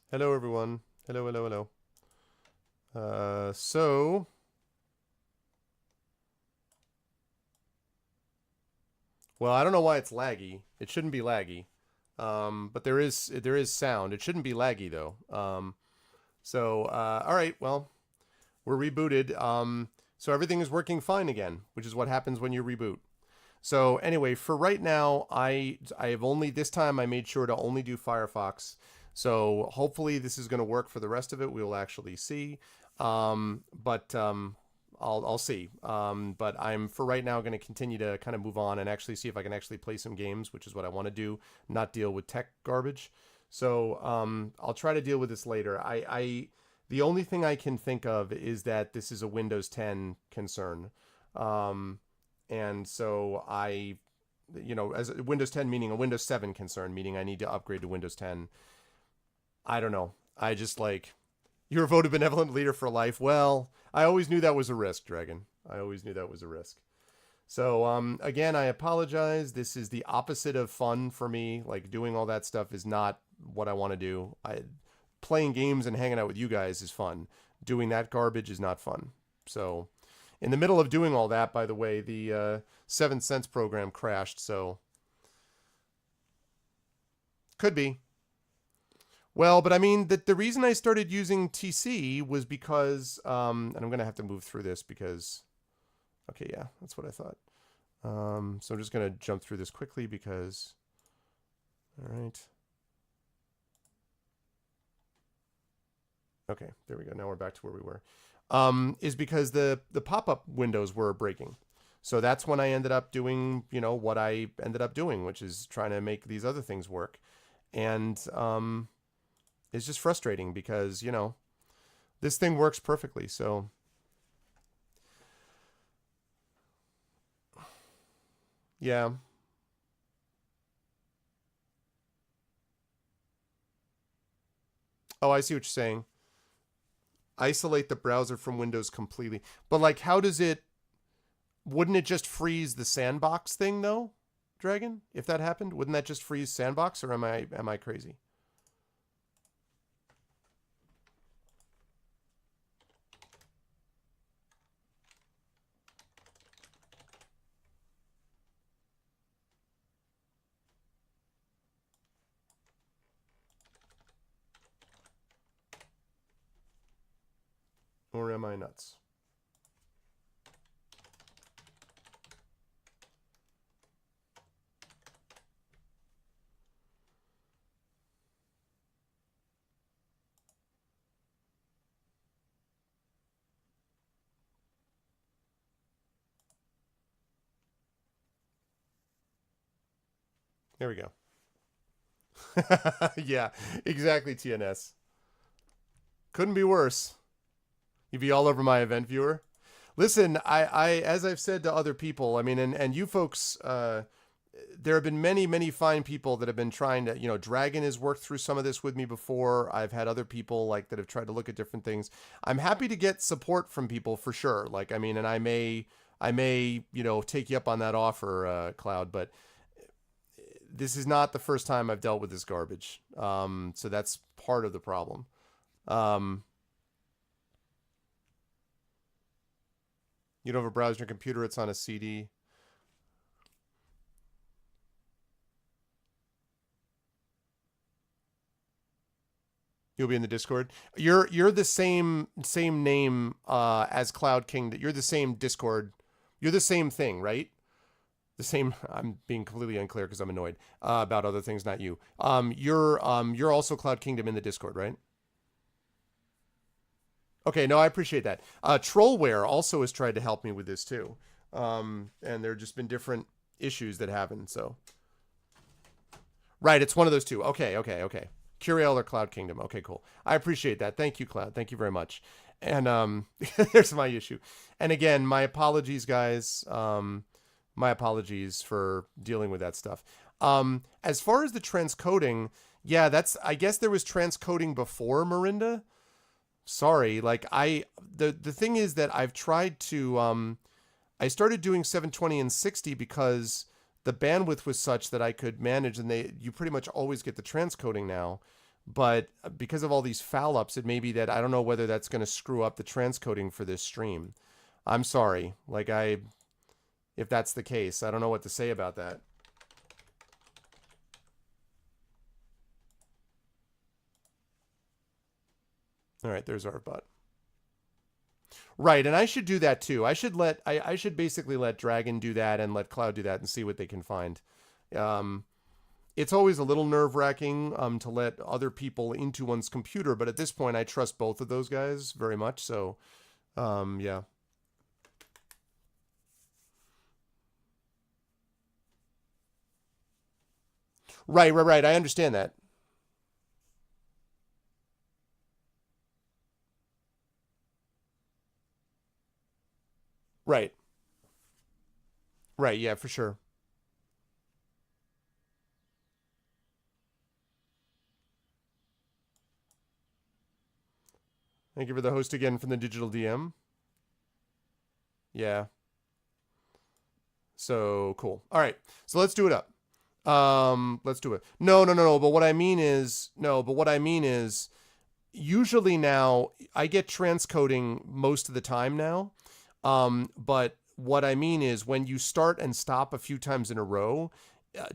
Hello, everyone. Hello, hello, hello. So, well, I don't know why it's laggy. It shouldn't be laggy. But there is sound. It shouldn't be laggy though. All right. Well, we're rebooted. So everything is working fine again, which is what happens when you reboot. So anyway, for right now, I have only this time I made sure to only do Firefox. So hopefully this is going to work for the rest of it. We will actually see. But I'll see. But I'm for right now going to continue to kind of move on and actually see if I can actually play some games, which is what I want to do, not deal with tech garbage. So I'll try to deal with this later. The only thing I can think of is that this is a Windows 10 concern. Um, and so as a Windows 10 meaning a Windows 7 concern, meaning I need to upgrade to Windows 10. I don't know. I just like, you're a voted benevolent leader for life. Well, I always knew that was a risk, Dragon. I always knew that was a risk. So again, I apologize. This is the opposite of fun for me. Like doing all that stuff is not what I want to do. Playing games and hanging out with you guys is fun. Doing that garbage is not fun. So in the middle of doing all that, by the way, the 7 cents program crashed. So could be. Well, but I mean, the reason I started using TC was because, and I'm going to have to move through this because, okay, yeah, that's what I thought. So I'm just going to jump through this quickly because, all right. Okay, there we go. Now we're back to where we were. Is because the pop-up windows were breaking. So that's when I ended up doing, what I ended up doing, which is trying to make these other things work. And it's just frustrating because, this thing works perfectly. So, yeah. Oh, I see what you're saying. Isolate the browser from Windows completely. But like how does it wouldn't it just freeze the sandbox thing though? Dragon? If that happened, wouldn't that just freeze sandbox or am I crazy? Or am I nuts? There we go. Yeah, exactly, TNS. Couldn't be worse. You'd be all over my event viewer. Listen, as I've said to other people, I mean, and you folks, there have been many, many fine people that have been trying to, Dragon has worked through some of this with me before. I've had other people like that have tried to look at different things. I'm happy to get support from people for sure. Like, I mean, and I may, take you up on that offer, Cloud, but this is not the first time I've dealt with this garbage. So that's part of the problem. Um, you don't have a browser on your computer, it's on a CD. You'll be in the Discord. You're the same name as Cloud King. You're the same Discord. You're the same thing, right? The same. I'm being completely unclear because I'm annoyed about other things, not you. You're also Cloud Kingdom in the Discord, right? Okay, no, I appreciate that. Trollware also has tried to help me with this too, and there have just been different issues that happen. So, right, it's one of those two. Okay, okay, okay. Curiel or Cloud Kingdom. Okay, cool. I appreciate that. Thank you, Cloud. Thank you very much. And there's my issue. And again, my apologies, guys. My apologies for dealing with that stuff. As far as the transcoding, yeah, that's. I guess there was transcoding before Marinda. Sorry, like the thing is that I've tried to. I started doing 720 and 60 because the bandwidth was such that I could manage, and you pretty much always get the transcoding now, But because of all these foul ups, it may be that I don't know whether that's going to screw up the transcoding for this stream. I'm sorry. If that's the case, I don't know what to say about that. All right, there's our bot. Right, and I should do that too. I should basically let Dragon do that and let Cloud do that and see what they can find. Um, it's always a little nerve-wracking to let other people into one's computer, but at this point I trust both of those guys very much. So yeah. Right. I understand that. Right. Right, yeah, for sure. Thank you for the host again from the digital DM. Yeah. So cool. All right. So let's do it up. Let's do it. No. But what I mean is, no, but what I mean is, usually now I get transcoding most of the time now. But what I mean is when you start and stop a few times in a row,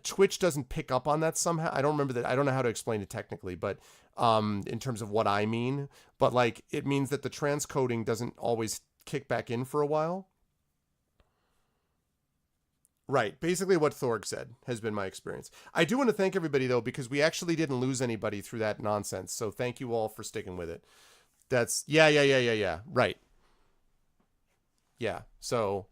Twitch doesn't pick up on that somehow. I don't remember that. I don't know how to explain it technically, but in terms of what I mean, but like it means that the transcoding doesn't always kick back in for a while. Right. Basically what Thorg said has been my experience. I do want to thank everybody though, because we actually didn't lose anybody through that nonsense. So thank you all for sticking with it. That's yeah. Right. Yeah. So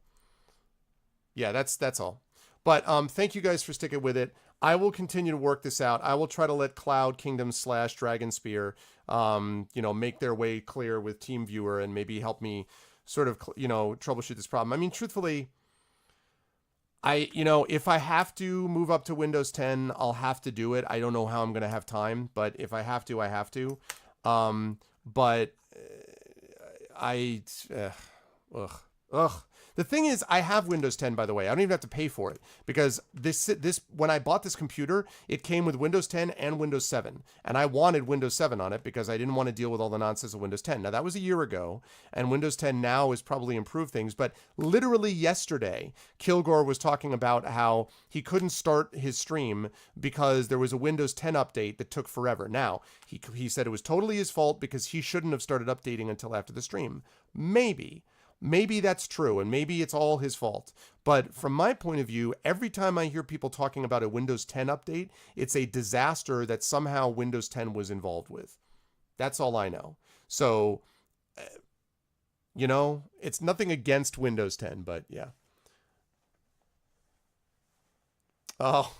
yeah, that's all. But thank you guys for sticking with it. I will continue to work this out. I will try to let Cloud Kingdom / Dragon Spear, make their way clear with TeamViewer and maybe help me sort of, troubleshoot this problem. I mean, truthfully, if I have to move up to Windows 10, I'll have to do it. I don't know how I'm going to have time, but if I have to, I have to. But I, ugh. The thing is, I have Windows 10, by the way. I don't even have to pay for it because this when I bought this computer, it came with Windows 10 and Windows 7, and I wanted Windows 7 on it because I didn't want to deal with all the nonsense of Windows 10. Now that was a year ago, and Windows 10 now has probably improved things. But literally yesterday, Kilgore was talking about how he couldn't start his stream because there was a Windows 10 update that took forever. Now he said it was totally his fault because he shouldn't have started updating until after the stream. Maybe that's true, and maybe it's all his fault. But from my point of view, every time I hear people talking about a Windows 10 update, it's a disaster that somehow Windows 10 was involved with. That's all I know. So, it's nothing against Windows 10, but yeah. Oh,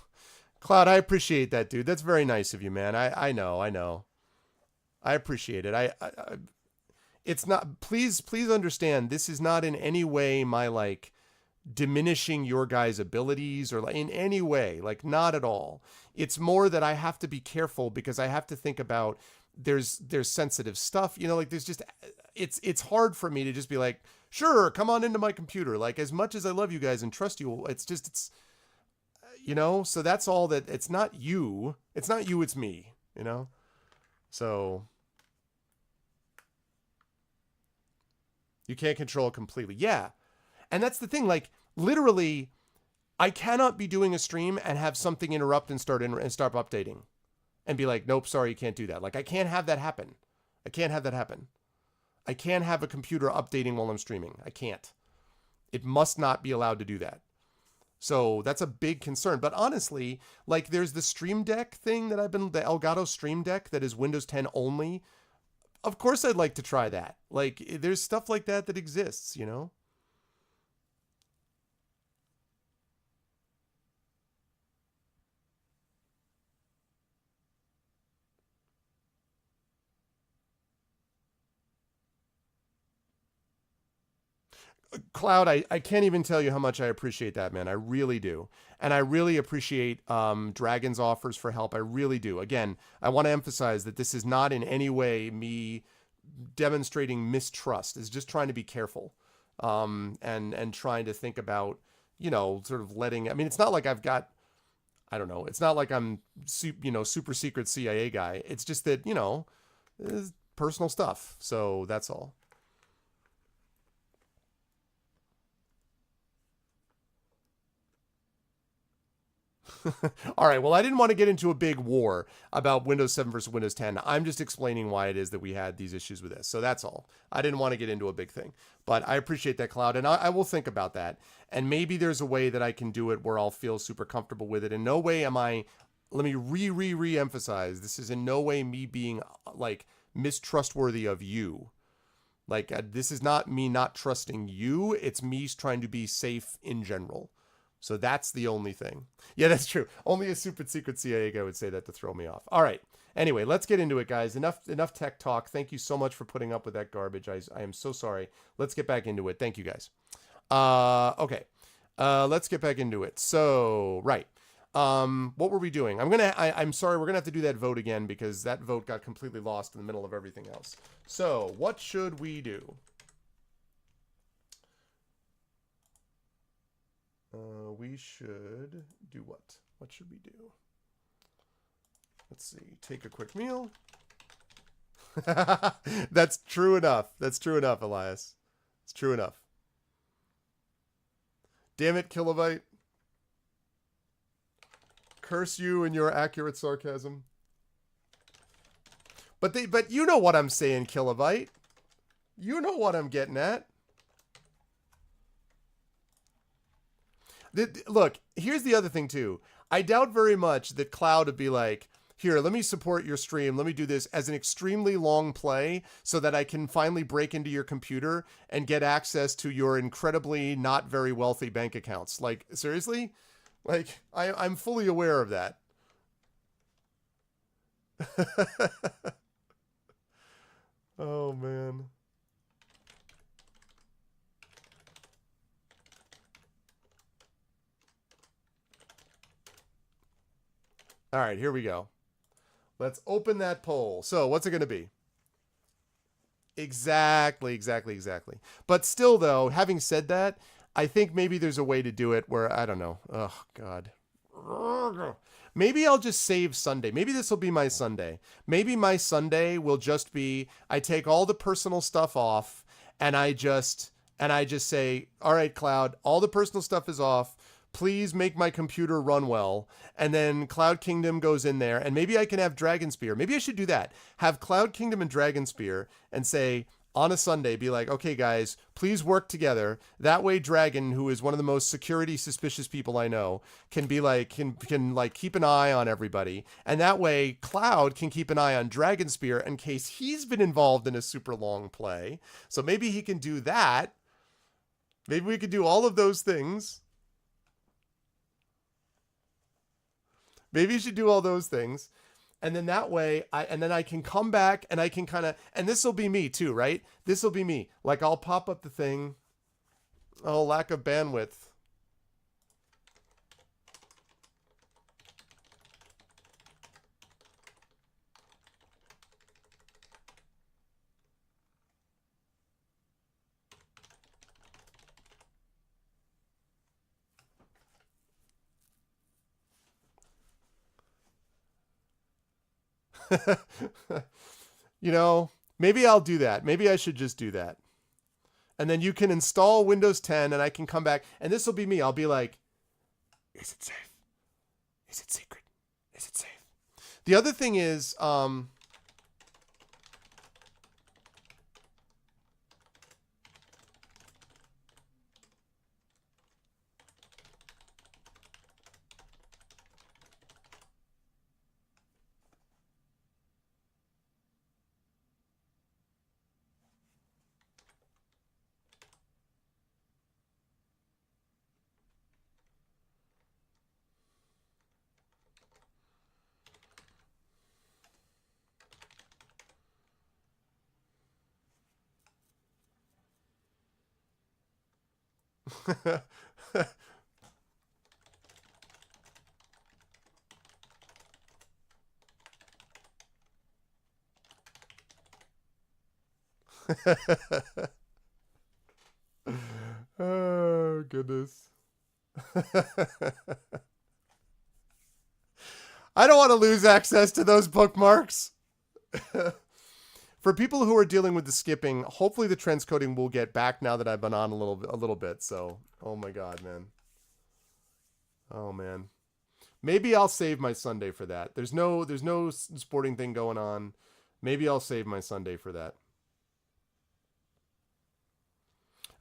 Cloud, I appreciate that, dude. That's very nice of you, man. I know. I appreciate it. It's not, please understand, this is not in any way my diminishing your guys' abilities or in any way, not at all. It's more that I have to be careful because I have to think about there's sensitive stuff, there's just, it's hard for me to just be like, sure, come on into my computer. As much as I love you guys and trust you, it's so that's all. That it's not you, it's me, so you can't control it completely. Yeah. And that's the thing. Literally, I cannot be doing a stream and have something interrupt and start updating and be like, nope, sorry, you can't do that. I can't have that happen. I can't have a computer updating while I'm streaming. I can't. It must not be allowed to do that. So that's a big concern. But honestly, there's the Stream Deck thing that the Elgato Stream Deck that is Windows 10 only. Of course I'd like to try that. There's stuff like that exists, Cloud, I can't even tell you how much I appreciate that, man. I really do. And I really appreciate Dragon's offers for help. I really do. Again, I want to emphasize that this is not in any way me demonstrating mistrust. It's just trying to be careful and trying to think about, sort of letting, I mean, it's not like I don't know. It's not like I'm, super secret CIA guy. It's just that, it's personal stuff. So that's all. All right. Well, I didn't want to get into a big war about Windows 7 versus Windows 10. I'm just explaining why it is that we had these issues with this. So that's all. I didn't want to get into a big thing, but I appreciate that, Cloud, and I will think about that. And maybe there's a way that I can do it where I'll feel super comfortable with it. In no way am I. Let me re-emphasize. This is in no way me being like mistrustworthy of you. Like this is not me not trusting you. It's me trying to be safe in general. So that's the only thing. Yeah, that's true. Only a super secret CIA guy would say that to throw me off. All right. Anyway, let's get into it, guys. Enough tech talk. Thank you so much for putting up with that garbage. I am so sorry. Let's get back into it. Thank you, guys. Okay. Let's get back into it. So, right. What were we doing? I'm sorry. We're going to have to do that vote again because that vote got completely lost in the middle of everything else. So, what should we do? We should do what? What should we do? Let's see. Take a quick meal. That's true enough. That's true enough, Elias. It's true enough. Damn it, Kilobyte. Curse you and your accurate sarcasm. But you know what I'm saying, Kilobyte. You know what I'm getting at. Look, here's the other thing, too. I doubt very much that Cloud would be like, here, let me support your stream. Let me do this as an extremely long play so that I can finally break into your computer and get access to your incredibly not very wealthy bank accounts. Like, seriously? Like, I'm fully aware of that. Oh, man. All right, here we go. Let's open that poll. So what's it going to be? Exactly. But still, though, having said that, I think maybe there's a way to do it where, I don't know. Oh, God. Maybe I'll just save Sunday. Maybe this will be my Sunday. Maybe my Sunday will just be, I take all the personal stuff off and I just say, all right, Cloud, all the personal stuff is off. Please make my computer run well. And then Cloud Kingdom goes in there and maybe I can have Dragonspear. Maybe I should do that. Have Cloud Kingdom and Dragonspear and say on a Sunday, be like, okay, guys, please work together. That way Dragon, who is one of the most security suspicious people I know, can be like, can like keep an eye on everybody. And that way Cloud can keep an eye on Dragonspear in case he's been involved in a super long play. So maybe he can do that. Maybe we could do all of those things. Maybe you should do all those things. And then that way, I can come back and I can kind of, and this will be me too, right? This will be me. Like I'll pop up the thing. Oh, lack of bandwidth. Maybe I'll do that. Maybe I should just do that. And then you can install Windows 10 and I can come back. And this will be me. I'll be like, is it safe? Is it secret? Is it safe? The other thing is, oh, goodness. I don't want to lose access to those bookmarks. For people who are dealing with the skipping, hopefully the transcoding will get back now that I've been on a little bit. So, oh my god, man. Oh man. Maybe I'll save my Sunday for that. There's no sporting thing going on. Maybe I'll save my Sunday for that.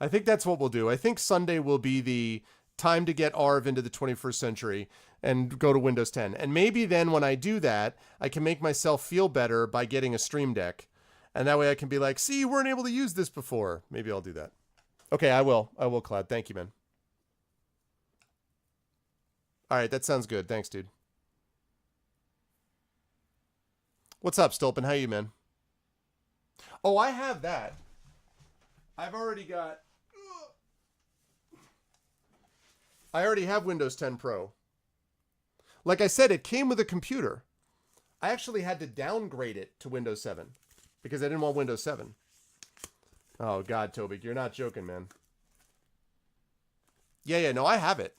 I think that's what we'll do. I think Sunday will be the time to get ARV into the 21st century and go to Windows 10. And maybe then when I do that, I can make myself feel better by getting a Stream Deck. And that way I can be like, see, you weren't able to use this before. Maybe I'll do that. Okay, I will. I will, Cloud. Thank you, man. All right, that sounds good. Thanks, dude. What's up, Stolpen? How you, man? Oh, I have that. I've already got... I already have Windows 10 Pro. Like I said, it came with a computer. I actually had to downgrade it to Windows 7 because I didn't want Windows 7. Oh, God, Toby, you're not joking, man. Yeah, no, I have it.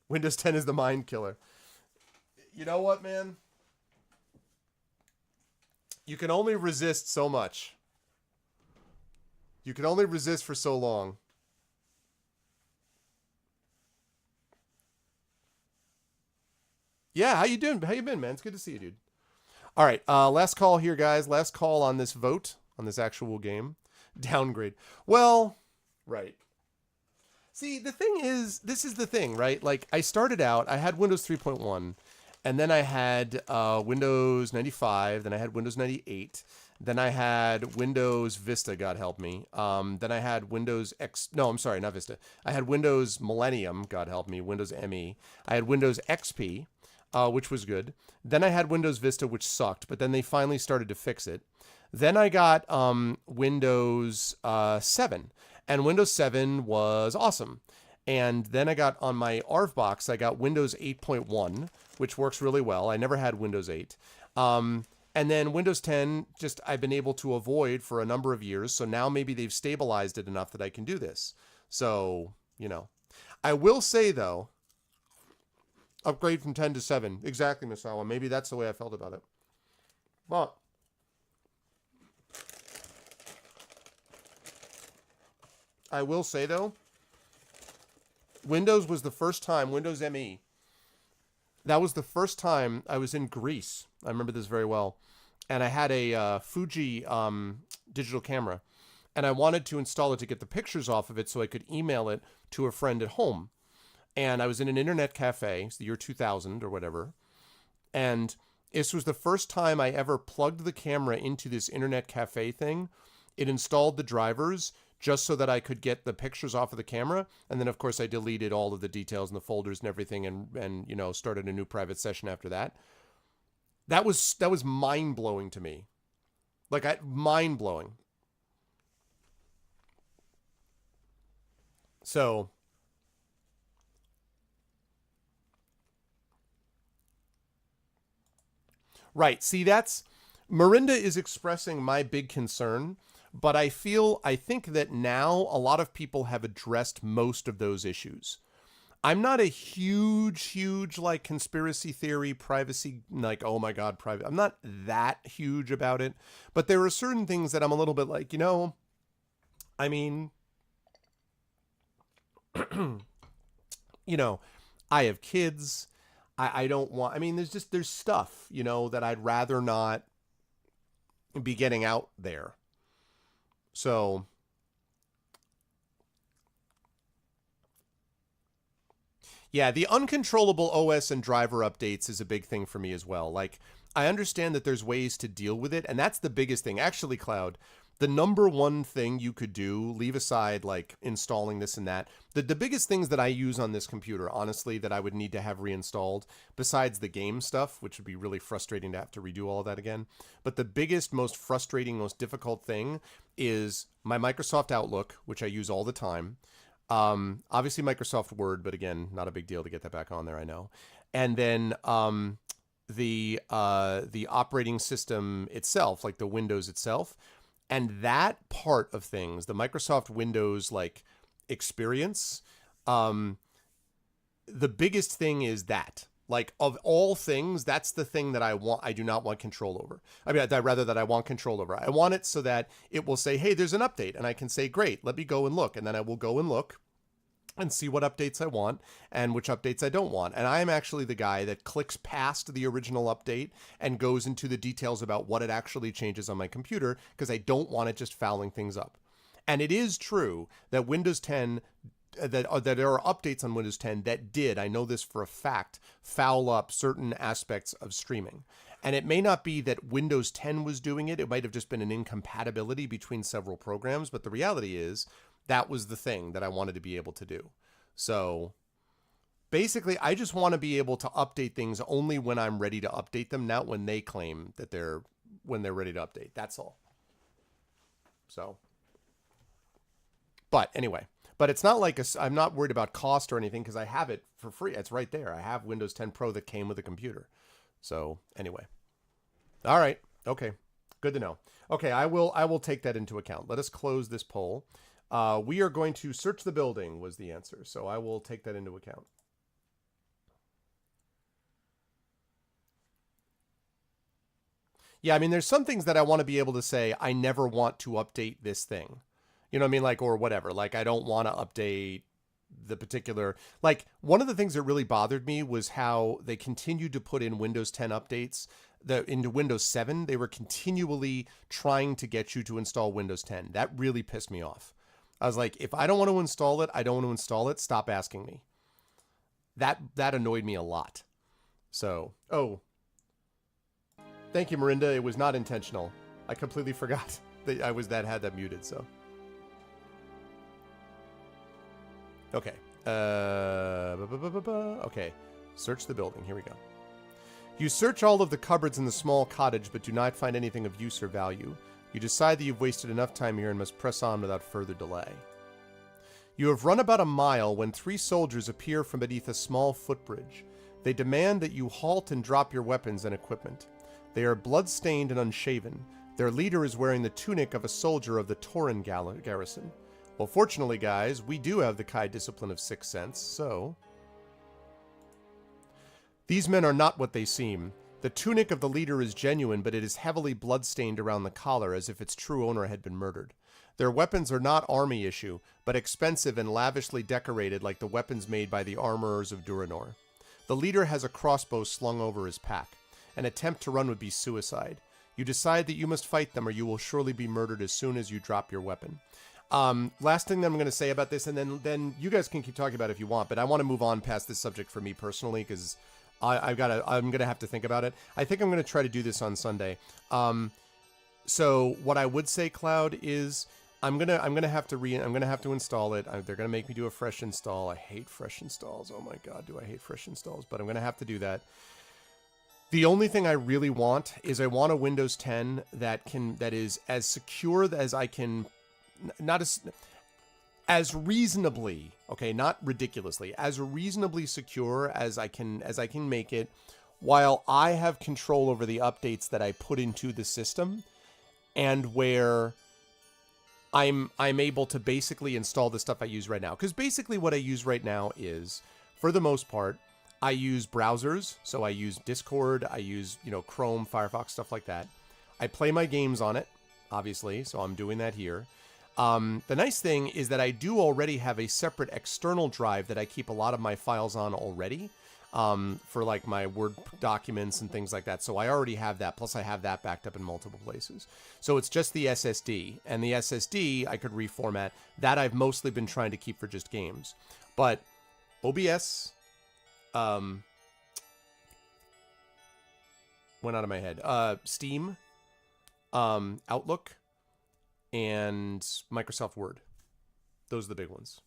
Windows 10 is the mind killer. You know what, man? You can only resist so much. You can only resist for so long. Yeah, how you doing? How you been, man? It's good to see you, dude. All right, last call here, guys. Last call on this vote, on this actual game. Downgrade. Well, right. See, the thing is, this is the thing, right? Like, I started out, I had Windows 3.1, and then I had Windows 95, then I had Windows 98, then I had Windows Vista, God help me. Then I had Windows X, no, I'm sorry, not Vista. I had Windows Millennium, God help me, Windows ME. I had Windows XP, which was good. Then I had Windows Vista, which sucked, but then they finally started to fix it. Then I got Windows 7, and Windows 7 was awesome. And then I got on my ARV box, I got Windows 8.1, which works really well. I never had Windows 8. And then Windows 10, just I've been able to avoid for a number of years. So now maybe they've stabilized it enough that I can do this. So, you know. I will say, though, upgrade from 10 to 7. Exactly, Misawa. Maybe that's the way I felt about it. But I will say, though, Windows was the first time, Windows ME, that was the first time I was in Greece. I remember this very well. And I had a Fuji digital camera. And I wanted to install it to get the pictures off of it so I could email it to a friend at home. And I was in an internet cafe, it's the year 2000 or whatever. And this was the first time I ever plugged the camera into this internet cafe thing. It installed the drivers just so that I could get the pictures off of the camera. And then, of course, I deleted all of the details and the folders and everything and you know, started a new private session after that. That was mind-blowing to me. Like, mind-blowing. So, right. See, that's... Marinda is expressing my big concern, but I think that now a lot of people have addressed most of those issues. I'm not a huge, like, conspiracy theory, privacy, like, oh my God, private. I'm not that huge about it, but there are certain things that I'm a little bit like, you know, I mean, you know, I have kids. I don't want, I mean, there's stuff, you know, that I'd rather not be getting out there. So, yeah, the uncontrollable OS and driver updates is a big thing for me as well. Like, I understand that there's ways to deal with it, and that's the biggest thing. Actually, Cloud, the number one thing you could do, leave aside, like, installing this and that, the biggest things that I use on this computer, honestly, that I would need to have reinstalled, besides the game stuff, which would be really frustrating to have to redo all of that again, but the biggest, most frustrating, most difficult thing is my Microsoft Outlook, which I use all the time. Obviously Microsoft Word, but again, not a big deal to get that back on there, I know. And then the operating system itself, like the Windows itself, and that part of things, the Microsoft Windows like experience, the biggest thing is that. Like, of all things, that's the thing that I do not want control over. I mean, that I want control over. I want it so that it will say, hey, there's an update. And I can say, great, let me go and look. And then I will go and look and see what updates I want and which updates I don't want. And I am actually the guy that clicks past the original update and goes into the details about what it actually changes on my computer, because I don't want it just fouling things up. And it is true that Windows 10 that there are updates on Windows 10 that did, I know this for a fact, foul up certain aspects of streaming. And it may not be that Windows 10 was doing it. It might have just been an incompatibility between several programs. But the reality is that was the thing that I wanted to be able to do. So basically, I just want to be able to update things only when I'm ready to update them, not when they claim that when they're ready to update. That's all. So, but anyway. But it's not like I'm not worried about cost or anything, because I have it for free. It's right there. I have Windows 10 Pro that came with a computer. So anyway. All right. Okay. Good to know. Okay, I will take that into account. Let us close this poll. We are going to search the building was the answer. So I will take that into account. Yeah, I mean, there's some things that I want to be able to say, I never want to update this thing. You know what I mean? Like, or whatever. Like, I don't want to update the particular... Like, one of the things that really bothered me was how they continued to put in Windows 10 updates. Into Windows 7, they were continually trying to get you to install Windows 10. That really pissed me off. I was like, if I don't want to install it, I don't want to install it. Stop asking me. That annoyed me a lot. So, oh. Thank you, Marinda. It was not intentional. I completely forgot that I had that muted, so... Okay. Okay. Search the building. Here we go. You search all of the cupboards in the small cottage, but do not find anything of use or value. You decide that you've wasted enough time here and must press on without further delay. You have run about a mile when 3 soldiers appear from beneath a small footbridge. They demand that you halt and drop your weapons and equipment. They are blood-stained and unshaven. Their leader is wearing the tunic of a soldier of the Tauren garrison. Well, fortunately, guys, we do have the Kai discipline of 6th sense, so... These men are not what they seem. The tunic of the leader is genuine, but it is heavily blood-stained around the collar, as if its true owner had been murdered. Their weapons are not army issue, but expensive and lavishly decorated like the weapons made by the armorers of Duranor. The leader has a crossbow slung over his pack. An attempt to run would be suicide. You decide that you must fight them, or you will surely be murdered as soon as you drop your weapon. Last thing that I'm going to say about this, and then you guys can keep talking about it if you want, but I want to move on past this subject for me personally, because I'm going to have to think about it. I think I'm going to try to do this on Sunday. So what I would say, Cloud, is I'm going to have to install it. They're going to make me do a fresh install. I hate fresh installs. Oh my God, do I hate fresh installs, but I'm going to have to do that. The only thing I really want is I want a Windows 10 that is as secure as I can. Not as reasonably, okay, not ridiculously, as reasonably secure as I can make it, while I have control over the updates that I put into the system, and where I'm able to basically install the stuff I use right now. Because basically what I use right now is, for the most part, I use browsers. So I use Discord, I use, Chrome, Firefox, stuff like that. I play my games on it, obviously, so I'm doing that here. The nice thing is that I do already have a separate external drive that I keep a lot of my files on already, for like my Word documents and things like that. So I already have that. Plus I have that backed up in multiple places. So it's just the SSD, and the SSD I could reformat. That I've mostly been trying to keep for just games. But OBS, went out of my head. Steam, Outlook, and Microsoft Word. Those are the big ones.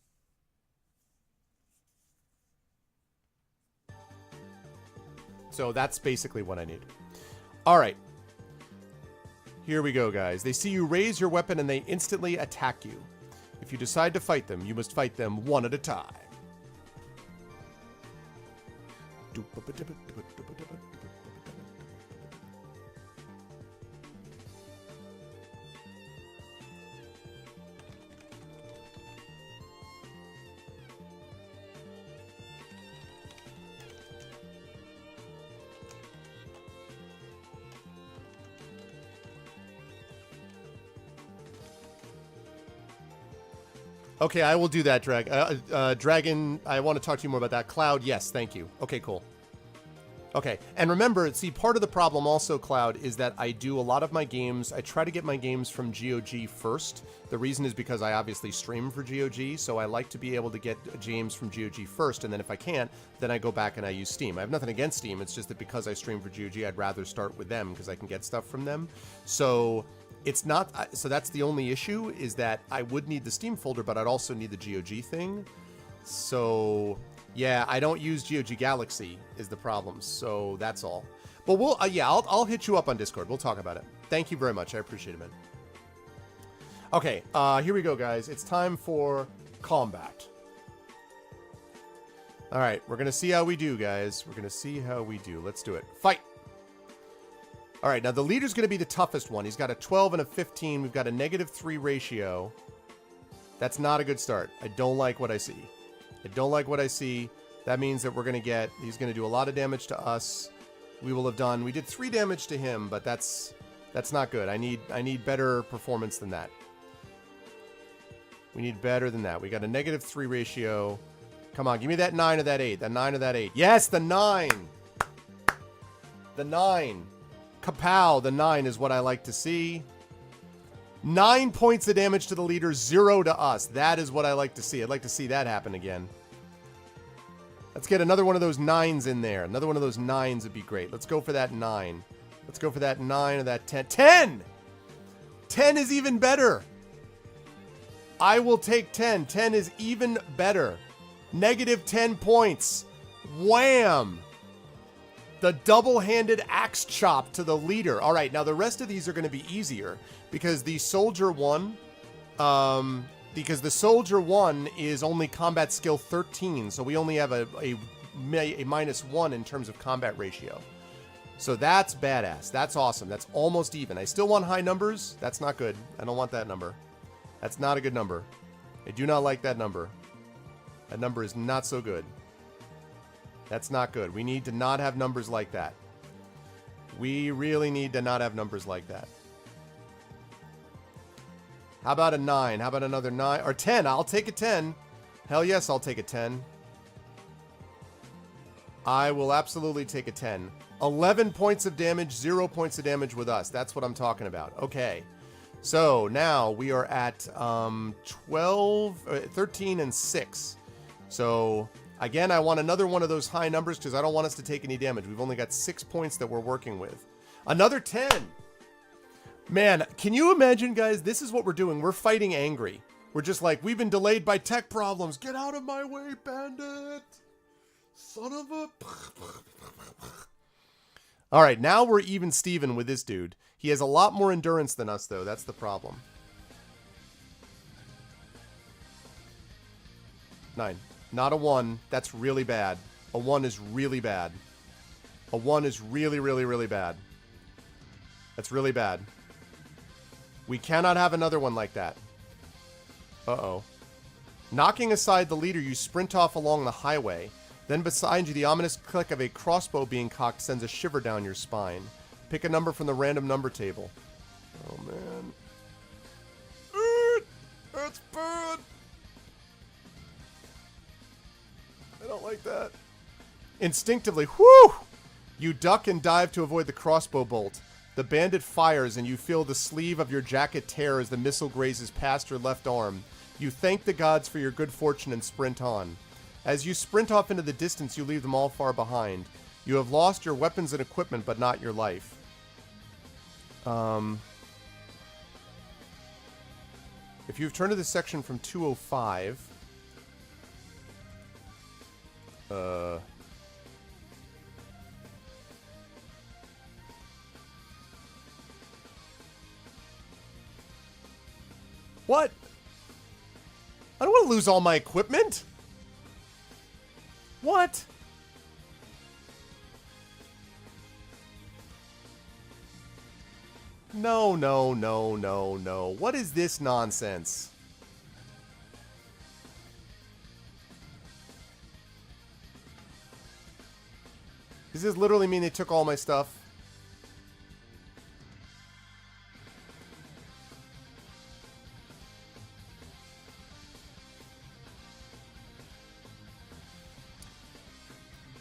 So that's basically what I need. All right. Here we go, guys. They see you raise your weapon and they instantly attack you. If you decide to fight them, you must fight them one at a time. Okay, I will do that, Dragon. I want to talk to you more about that. Cloud, yes, thank you. Okay, cool. Okay, and remember, see, part of the problem also, Cloud, is that I do a lot of my games, I try to get my games from GOG first. The reason is because I obviously stream for GOG, so I like to be able to get games from GOG first, and then if I can't, then I go back and I use Steam. I have nothing against Steam, it's just that because I stream for GOG, I'd rather start with them because I can get stuff from them. So it's not, so that's the only issue, is that I would need the Steam folder, but I'd also need the GOG thing. So yeah, I don't use GOG Galaxy is the problem, so that's all. But we'll, yeah, I'll hit you up on Discord. We'll talk about it. Thank you very much. I appreciate it, man. Okay, here we go, guys. It's time for combat. All right, we're going to see how we do, guys. We're going to see how we do. Let's do it. Fight! All right, now the leader's going to be the toughest one. He's got a 12 and a 15. We've got a -3 ratio. That's not a good start. I don't like what I see. I don't like what I see. That means that we're going to get... He's going to do a lot of damage to us. We will have done... We did 3 damage to him, but that's not good. I need better performance than that. We need better than that. We got a -3 ratio. Come on, give me that 9 or that 8. The 9 or that 8. Yes, the 9! The 9. Kapow, the 9 is what I like to see. 9 points of damage to the leader, 0 to us. That is what I like to see. I'd like to see that happen again. Let's get another one of those 9s in there. Another one of those 9s would be great. Let's go for that 9. Let's go for that 9 or that 10. 10! 10 is even better. I will take 10. 10 is even better. -10 points. Wham! The double-handed axe chop to the leader. All right, now the rest of these are going to be easier because the soldier one, is only combat skill 13, so we only have a -1 in terms of combat ratio. So that's badass. That's awesome. That's almost even. I still want high numbers. That's not good. I don't want that number. That's not a good number. I do not like that number. That number is not so good. That's not good. We need to not have numbers like that. We really need to not have numbers like that. How about a 9? How about another 9? Or 10. I'll take a 10. Hell yes, I'll take a 10. I will absolutely take a 10. 11 points of damage, 0 points of damage with us. That's what I'm talking about. Okay. So now we are at 13 and 6. So again, I want another one of those high numbers because I don't want us to take any damage. We've only got 6 points that we're working with. Another 10. Man, can you imagine, guys? This is what we're doing. We're fighting angry. We're just like, we've been delayed by tech problems. Get out of my way, bandit. Son of a... All right, now we're even Steven with this dude. He has a lot more endurance than us, though. That's the problem. 9. Not a 1. That's really bad. A 1 is really bad. A 1 is really, really, really bad. That's really bad. We cannot have another one like that. Uh-oh. Knocking aside the leader, you sprint off along the highway. Then beside you, the ominous click of a crossbow being cocked sends a shiver down your spine. Pick a number from the random number table. Oh, man. That's bad. I don't like that. Instinctively, whoo! You duck and dive to avoid the crossbow bolt. The bandit fires and you feel the sleeve of your jacket tear as the missile grazes past your left arm. You thank the gods for your good fortune and sprint on. As you sprint off into the distance, you leave them all far behind. You have lost your weapons and equipment, but not your life. If you've turned to this section from 205... What? I don't want to lose all my equipment. What? No, no, no, no, no. What is this nonsense? Does this literally mean they took all my stuff?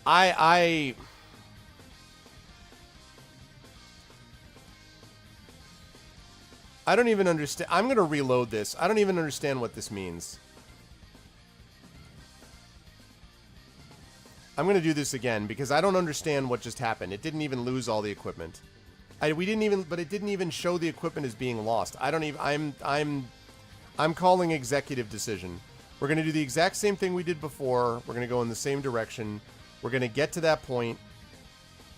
I don't even understand. I'm going to reload this. I don't even understand what this means. I'm going to do this again because I don't understand what just happened. It didn't even lose all the equipment. We didn't even, but it didn't even show the equipment as being lost. I don't even, I'm calling executive decision. We're going to do the exact same thing we did before. We're going to go in the same direction. We're going to get to that point.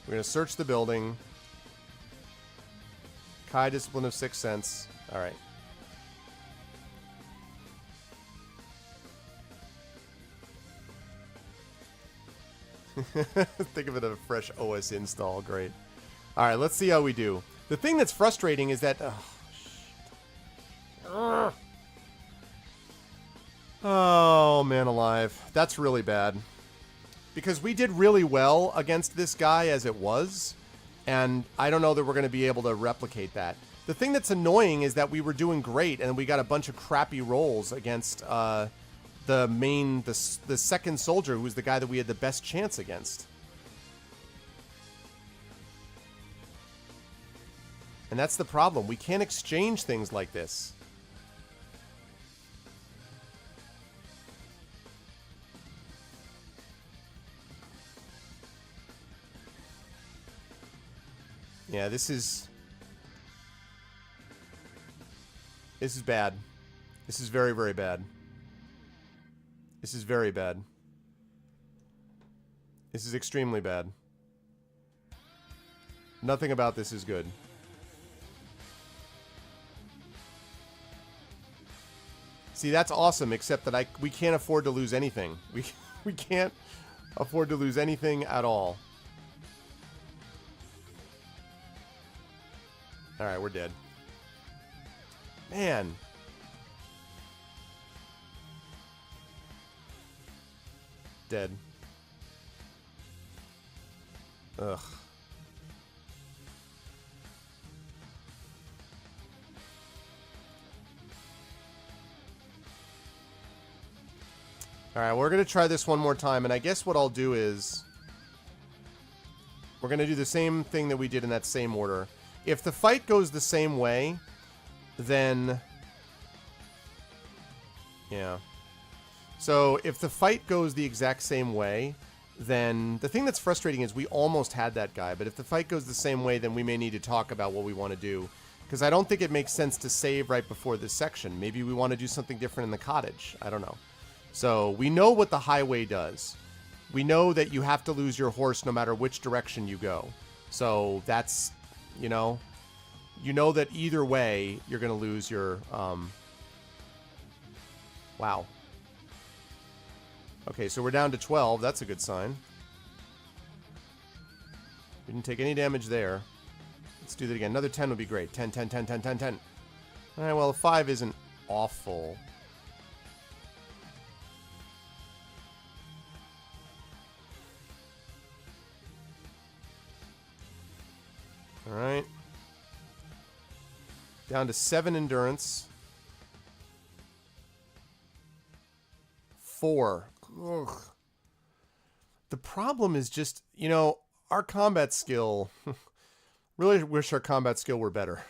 We're going to search the building. Kai discipline of 6 cents. All right. Think of it as a fresh OS install. Great. All right, let's see how we do. The thing that's frustrating is that... Oh, man alive. That's really bad. Because we did really well against this guy as it was, and I don't know that we're going to be able to replicate that. The thing that's annoying is that we were doing great, and we got a bunch of crappy rolls against the second soldier, who's the guy that we had the best chance against. And that's the problem. We can't exchange things like this. Yeah, this is bad. This is very, very bad. This is very bad. This is extremely bad. Nothing about this is good. See, that's awesome, except that we can't afford to lose anything. We can't afford to lose anything at all. Alright, we're dead. Man. Dead. Ugh. Alright, we're going to try this one more time, and I guess what I'll do is... We're going to do the same thing that we did in that same order. If the fight goes the same way, then... Yeah. So, if the fight goes the exact same way, then... The thing that's frustrating is we almost had that guy, but if the fight goes the same way, then we may need to talk about what we want to do. Because I don't think it makes sense to save right before this section. Maybe we want to do something different in the cottage. I don't know. So, we know what the highway does. We know that you have to lose your horse no matter which direction you go. So, that's... You know that either way, you're going to lose your, Wow. Okay, so we're down to 12. That's a good sign. We didn't take any damage there. Let's do that again. Another 10 would be great. 10, 10, 10, 10, 10, 10. Alright, well, 5 isn't awful. Alright. Down to 7 endurance. 4. Ugh. The problem is just, our combat skill... really wish our combat skill were better.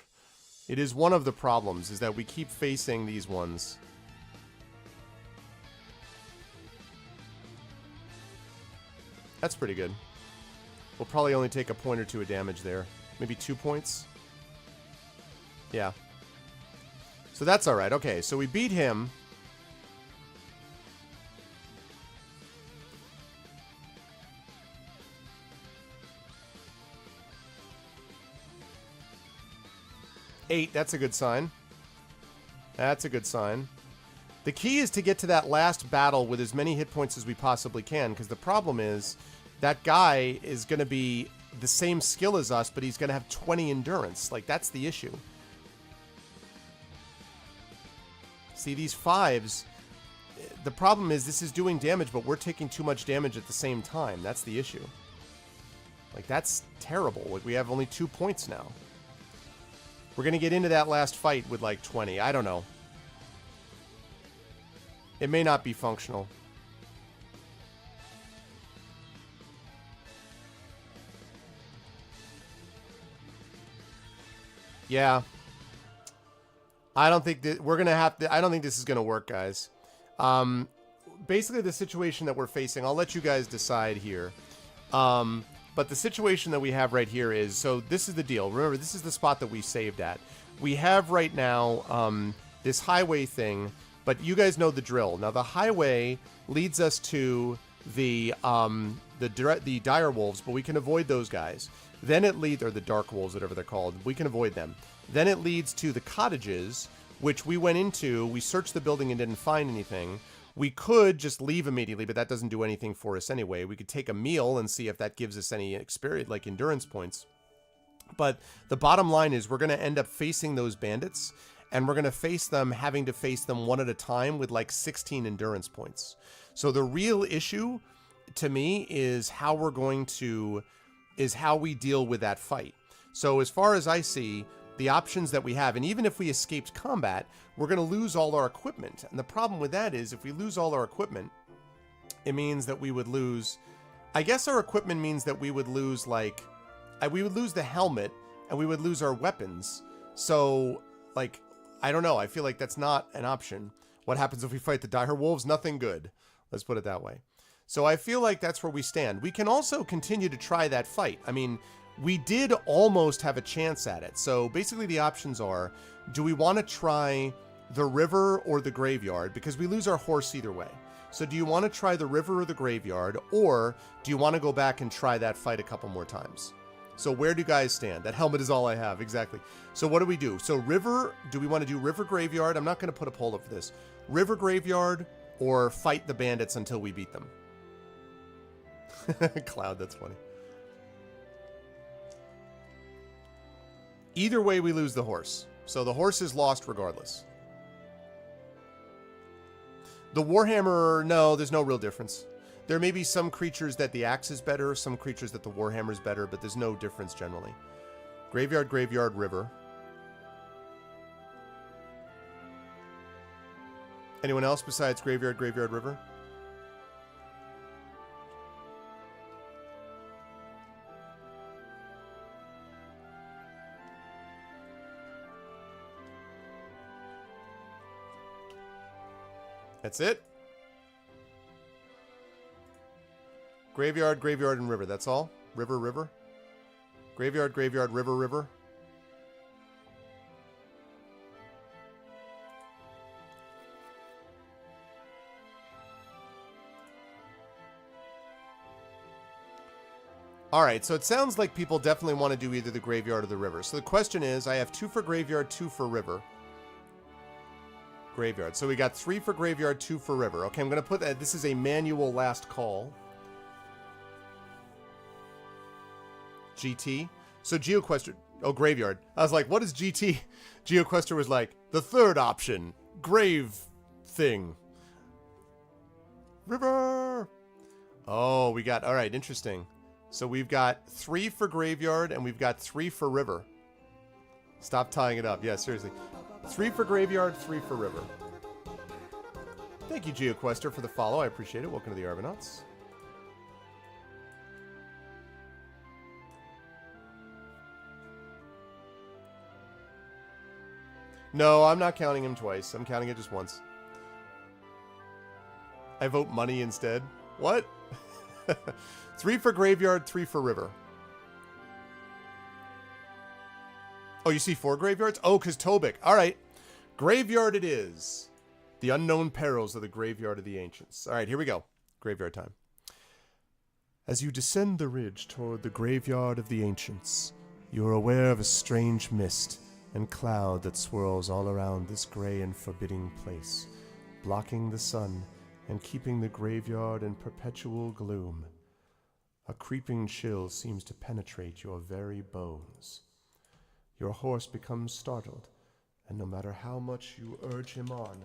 It is one of the problems, is that we keep facing these ones. That's pretty good. We'll probably only take a point or two of damage there. Maybe 2 points? Yeah. So that's alright. Okay, so we beat him. Eight, that's a good sign. That's a good sign. The key is to get to that last battle with as many hit points as we possibly can, because the problem is that guy is going to be the same skill as us, but he's going to have 20 endurance. Like, that's the issue. See, these 5s, the problem is this is doing damage, but we're taking too much damage at the same time. That's the issue. Like, that's terrible. Like, we have only 2 points now. We're going to get into that last fight with, like, 20. I don't know. It may not be functional. Yeah. I don't think that we're going to have to... I don't think this is going to work, guys. Basically, the situation that we're facing, I'll let you guys decide here. But the situation that we have right here is... So this is the deal. Remember, this is the spot that we saved at. We have right now this highway thing, but you guys know the drill. Now, the highway leads us to the dire wolves, but we can avoid those guys. Then it leads... Or the dark wolves, whatever they're called. We can avoid them. Then it leads to the cottages, which we went into. We searched the building and didn't find anything. We could just leave immediately, but that doesn't do anything for us anyway. We could take a meal and see if that gives us any experience, like endurance points. But the bottom line is we're going to end up facing those bandits, and we're going to face them, having to face them one at a time with like 16 endurance points. So the real issue to me is how we're going to... is how we deal with that fight. So as far as I see... the options that we have, and even if we escaped combat, we're going to lose all our equipment. And the problem with that is if we lose all our equipment, it means that we would lose... I guess our equipment means that we would lose, like... we would lose the helmet, and we would lose our weapons. So, like, I don't know. I feel like that's not an option. What happens if we fight the dire wolves? Nothing good. Let's put it that way. So I feel like that's where we stand. We can also continue to try that fight. I mean... we did almost have a chance at it. So basically the options are, do we want to try the river or the graveyard? Because we lose our horse either way. So do you want to try the river or the graveyard? Or do you want to go back and try that fight a couple more times? So where do you guys stand? That helmet is all I have. Exactly. So what do we do? So river, do we want to do river graveyard? I'm not going to put a poll up for this. River graveyard or fight the bandits until we beat them? Cloud, that's funny. Either way, we lose the horse. So the horse is lost regardless. The Warhammer, no, there's no real difference. There may be some creatures that the axe is better, some creatures that the Warhammer is better, but there's no difference generally. Graveyard, graveyard, river. Anyone else besides graveyard, graveyard, river? That's it? Graveyard, graveyard, and river. That's all? River, river? Graveyard, graveyard, river, river? Alright, so it sounds like people definitely want to do either the graveyard or the river. So the question is, I have 2 for graveyard, 2 for river. Graveyard. So we got 3 for graveyard, 2 for river. Okay, I'm going to put that. This is a manual last call. GT. So GeoQuester. Oh, graveyard. I was like, what is GT? GeoQuester was like, the third option. Grave thing. River. Oh, we got... All right, interesting. So we've got 3 for graveyard and we've got 3 for river. Stop tying it up. Yeah, seriously. 3 for graveyard, 3 for river. Thank you, GeoQuester, for the follow. I appreciate it. Welcome to the Argonauts. No, I'm not counting him twice. I'm counting it just once. I vote money instead. What? 3 for graveyard, 3 for river. Oh, you see 4 graveyards? Oh, because Tobik. All right. Graveyard it is. The unknown perils of the graveyard of the ancients. All right, here we go. Graveyard time. As you descend the ridge toward the graveyard of the ancients, you are aware of a strange mist and cloud that swirls all around this gray and forbidding place, blocking the sun and keeping the graveyard in perpetual gloom. A creeping chill seems to penetrate your very bones. Your horse becomes startled, and no matter how much you urge him on,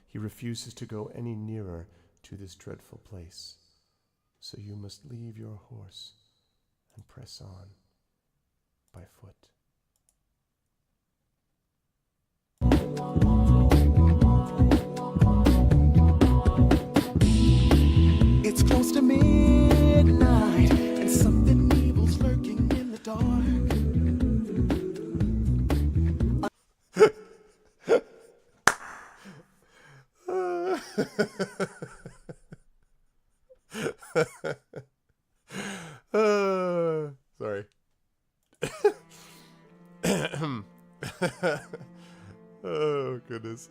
he refuses to go any nearer to this dreadful place. So you must leave your horse and press on by foot. It's close close to midnight, and something evil's lurking in the dark. Sorry. Oh, goodness.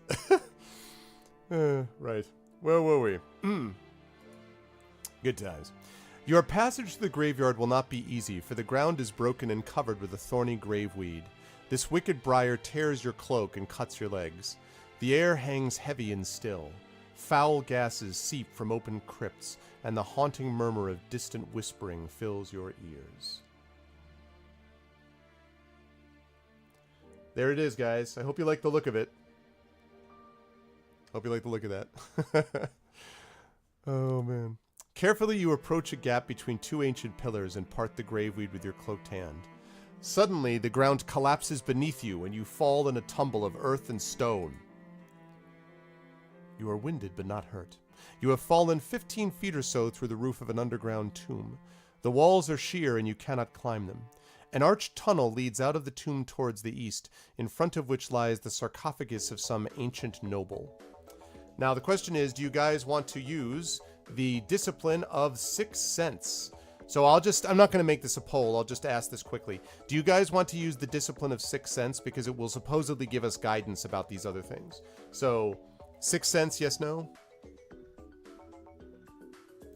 Right. Where were we? Good times. Your passage to the graveyard will not be easy, for the ground is broken and covered with a thorny graveweed. This wicked briar tears your cloak and cuts your legs. The air hangs heavy and still. Foul gases seep from open crypts, and the haunting murmur of distant whispering fills your ears. There it is, guys. I hope you like the look of it. Hope you like the look of that. Oh, man. Carefully you approach a gap between two ancient pillars and part the graveweed with your cloaked hand. Suddenly, the ground collapses beneath you, and you fall in a tumble of earth and stone. You are winded but not hurt. You have fallen 15 feet or so through the roof of an underground tomb. The walls are sheer and you cannot climb them. An arched tunnel leads out of the tomb towards the east, in front of which lies the sarcophagus of some ancient noble. Now the question is, do you guys want to use the discipline of 6 Sense? So I'm not going to make this a poll, I'll just ask this quickly. Do you guys want to use the discipline of 6 Sense? Because it will supposedly give us guidance about these other things. So, 6 Sense, yes, no?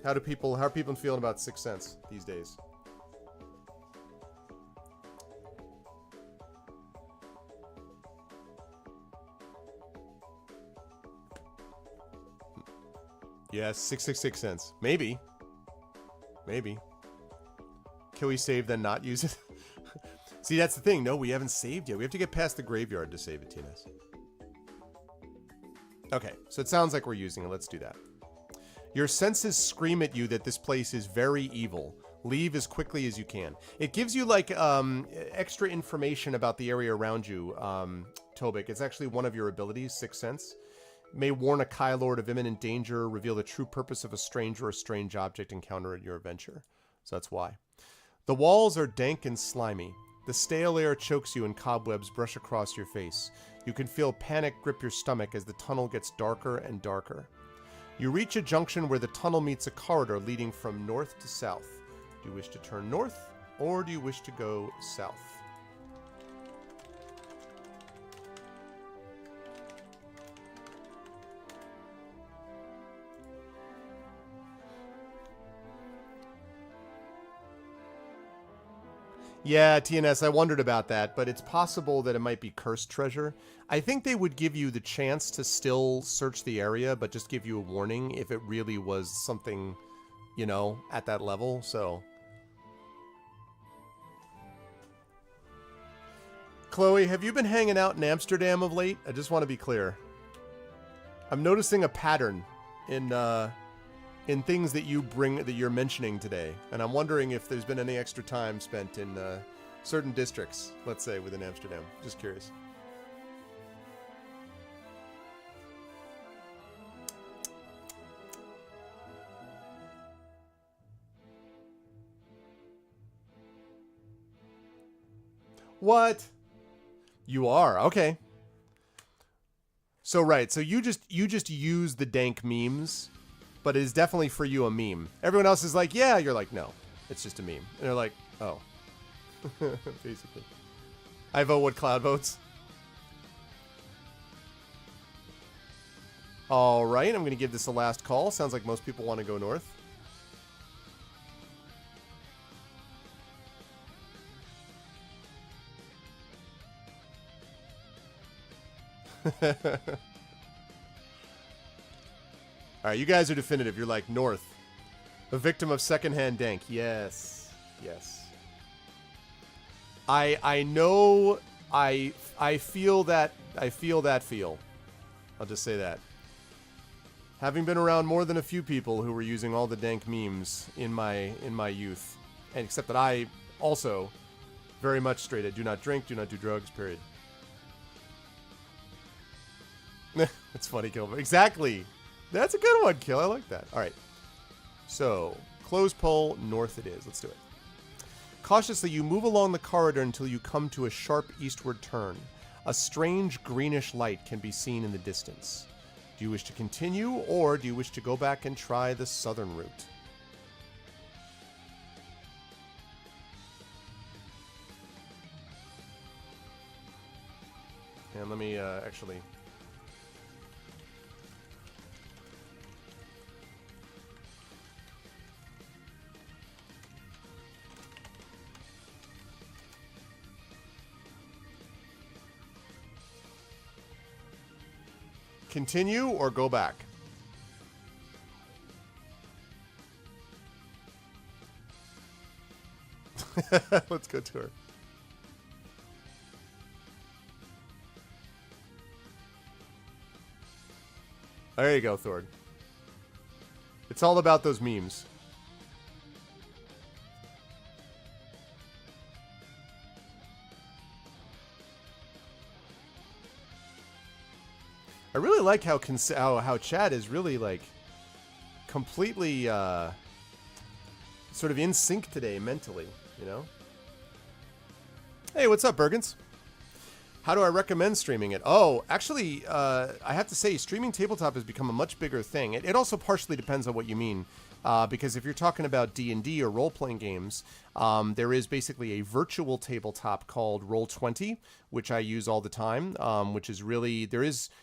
How are people feeling about 6 Sense these days? Yes, 666 cents. Maybe. Maybe. Can we save then not use it? See, that's the thing. No, we haven't saved yet. We have to get past the graveyard to save it, TNS. Okay, so it sounds like we're using it. Let's do that. Your senses scream at you that this place is very evil. Leave as quickly as you can. It gives you, like, extra information about the area around you, Tobik. It's actually one of your abilities, 6 Sense. May warn a Kai Lord of imminent danger, reveal the true purpose of a strange or a strange object encountered in your adventure. So that's why. The walls are dank and slimy. The stale air chokes you and cobwebs brush across your face. You can feel panic grip your stomach as the tunnel gets darker and darker. You reach a junction where the tunnel meets a corridor leading from north to south. Do you wish to turn north, or do you wish to go south? Yeah, TNS, I wondered about that, but it's possible that it might be cursed treasure. I think they would give you the chance to still search the area, but just give you a warning if it really was something, you know, at that level, so... Chloe, have you been hanging out in Amsterdam of late? I just want to be clear. I'm noticing a pattern in things that you're mentioning today, and I'm wondering if there's been any extra time spent in certain districts, let's say, within Amsterdam. Just curious. What? You are, okay. So right, so you just use the dank memes, but it is definitely for you a meme. Everyone else is like, yeah, you're like, no, it's just a meme. And they're like, oh. Basically. I vote what Cloud votes. Alright, I'm going to give this a last call. Sounds like most people want to go north. Alright, you guys are definitive. You're like, north. A victim of secondhand dank. Yes. Yes. I know, I feel that, feel. I'll just say that. Having been around more than a few people who were using all the dank memes in my youth, and except that I also very much straight at do not drink, do not do drugs, period. It's funny, Kill. Exactly. That's a good one, Kill. I like that. All right. So, close pull, north it is. Let's do it. Cautiously, you move along the corridor until you come to a sharp eastward turn. A strange greenish light can be seen in the distance. Do you wish to continue, or do you wish to go back and try the southern route? And let me actually... Continue or go back? Let's go to her. There you go, Thord. It's all about those memes. I really like how Chad is really like completely sort of in sync today mentally, you know? Hey, what's up, Bergens? How do I recommend streaming it? Oh, actually, I have to say, streaming tabletop has become a much bigger thing. It also partially depends on what you mean. Because if you're talking about D&D or role-playing games, there is basically a virtual tabletop called Roll20, which I use all the time, which is really,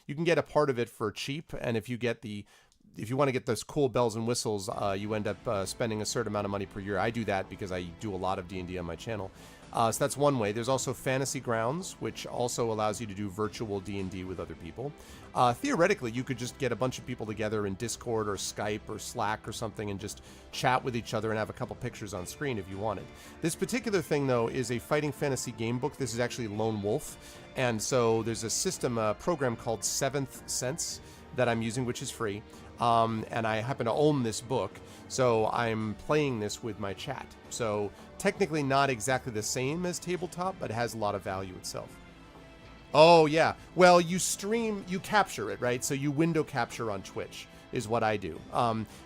you can get a part of it for cheap, and if you want to get those cool bells and whistles, you end up spending a certain amount of money per year. I do that because I do a lot of D&D on my channel. So that's one way. There's also Fantasy Grounds, which also allows you to do virtual D&D with other people. Theoretically, you could just get a bunch of people together in Discord or Skype or Slack or something and just chat with each other and have a couple pictures on screen if you wanted. This particular thing, though, is a fighting fantasy game book. This is actually Lone Wolf. And so there's a system, program called Seventh Sense that I'm using, which is free. And I happen to own this book, so I'm playing this with my chat. So technically not exactly the same as tabletop, but has a lot of value itself. Oh, yeah. Well, you capture it, right? So you window capture on Twitch is what I do.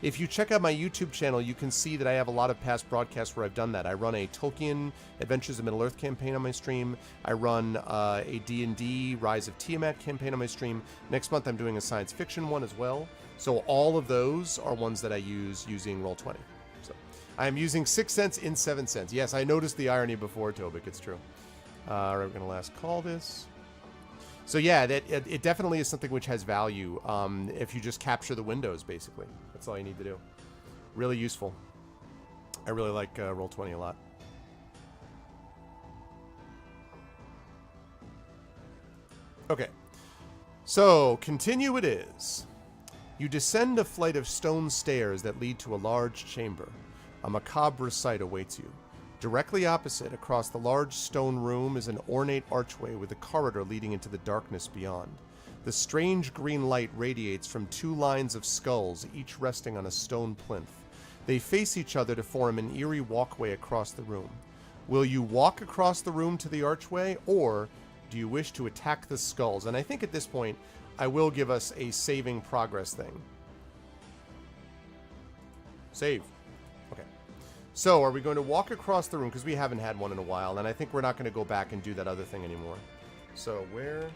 If you check out my YouTube channel, you can see that I have a lot of past broadcasts where I've done that. I run a Tolkien Adventures of Middle-earth campaign on my stream. I run a D&D Rise of Tiamat campaign on my stream. Next month, I'm doing a science fiction one as well. So all of those are ones that I use using Roll20. So I'm using 6 cents in 7 cents. Yes, I noticed the irony before, Tobik. It's true. All right, we're going to last call this. So yeah, it definitely is something which has value if you just capture the windows, basically. That's all you need to do. Really useful. I really like Roll20 a lot. Okay. So, continue it is. You descend a flight of stone stairs that lead to a large chamber. A macabre sight awaits you. Directly opposite, across the large stone room, is an ornate archway with a corridor leading into the darkness beyond. The strange green light radiates from 2 lines of skulls, each resting on a stone plinth. They face each other to form an eerie walkway across the room. Will you walk across the room to the archway, or do you wish to attack the skulls? And I think at this point, I will give us a saving progress thing. Save. Okay. So, are we going to walk across the room? Because we haven't had one in a while, and I think we're not going to go back and do that other thing anymore. So, where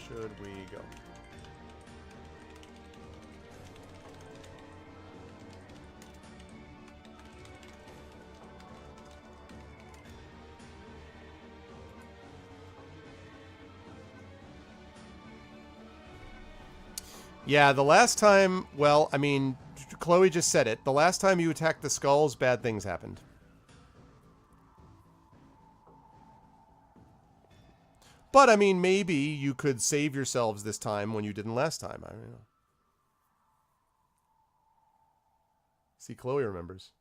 should we go? Yeah, the last time, well, I mean, Chloe just said it. The last time you attacked the skulls, bad things happened. But, I mean, maybe you could save yourselves this time when you didn't last time. I don't know. See, Chloe remembers.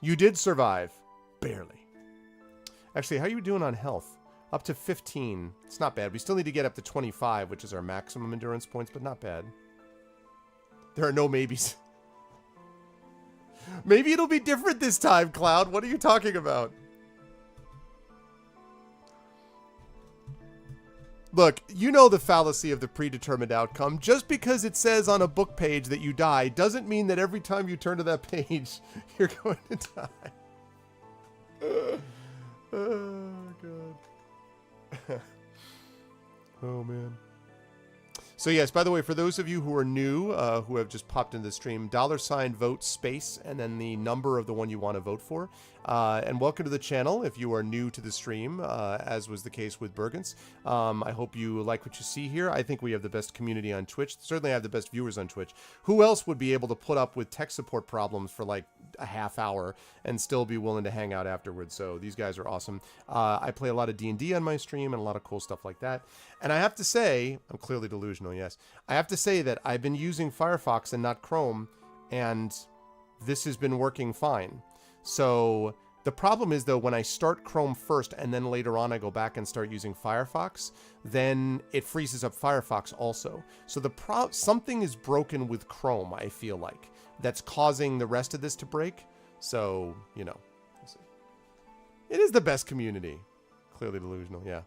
You did survive. Barely. Actually, how are you doing on health? Up to 15. It's not bad. We still need to get up to 25, which is our maximum endurance points, but not bad. There are no maybes. Maybe it'll be different this time, Cloud. What are you talking about? Look, you know the fallacy of the predetermined outcome. Just because it says on a book page that you die doesn't mean that every time you turn to that page, you're going to die. Oh, God. Oh, man. So, yes, by the way, for those of you who are new, who have just popped into the stream, $vote space and then the number of the one you want to vote for. And welcome to the channel if you are new to the stream, as was the case with Bergens. I hope you like what you see here. I think we have the best community on Twitch. Certainly I have the best viewers on Twitch. Who else would be able to put up with tech support problems for like a half hour and still be willing to hang out afterwards? So these guys are awesome. I play a lot of D&D on my stream and a lot of cool stuff like that. And I have to say, I'm clearly delusional, yes. I have to say that I've been using Firefox and not Chrome, and this has been working fine. So the problem is, though, when I start Chrome first and then later on I go back and start using Firefox, then it freezes up Firefox also. So something is broken with Chrome, I feel like, that's causing the rest of this to break. So, you know, we'll see. It is the best community. Clearly delusional, yeah.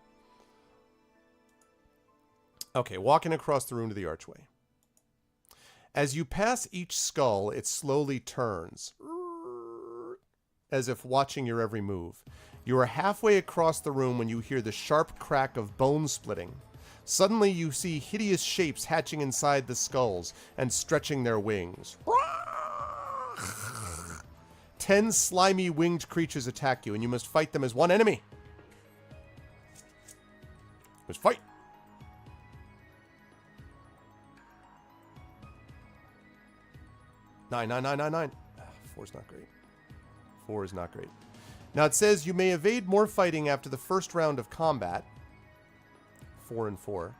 Okay, walking across the room to the archway. As you pass each skull, it slowly turns, as if watching your every move. You are halfway across the room when you hear the sharp crack of bone splitting. Suddenly you see hideous shapes hatching inside the skulls and stretching their wings. 10 slimy winged creatures attack you, and you must fight them as one enemy. Let's fight. Nine. 4's not great. 4 is not great. Now it says you may evade more fighting after the first round of combat. 4 and 4.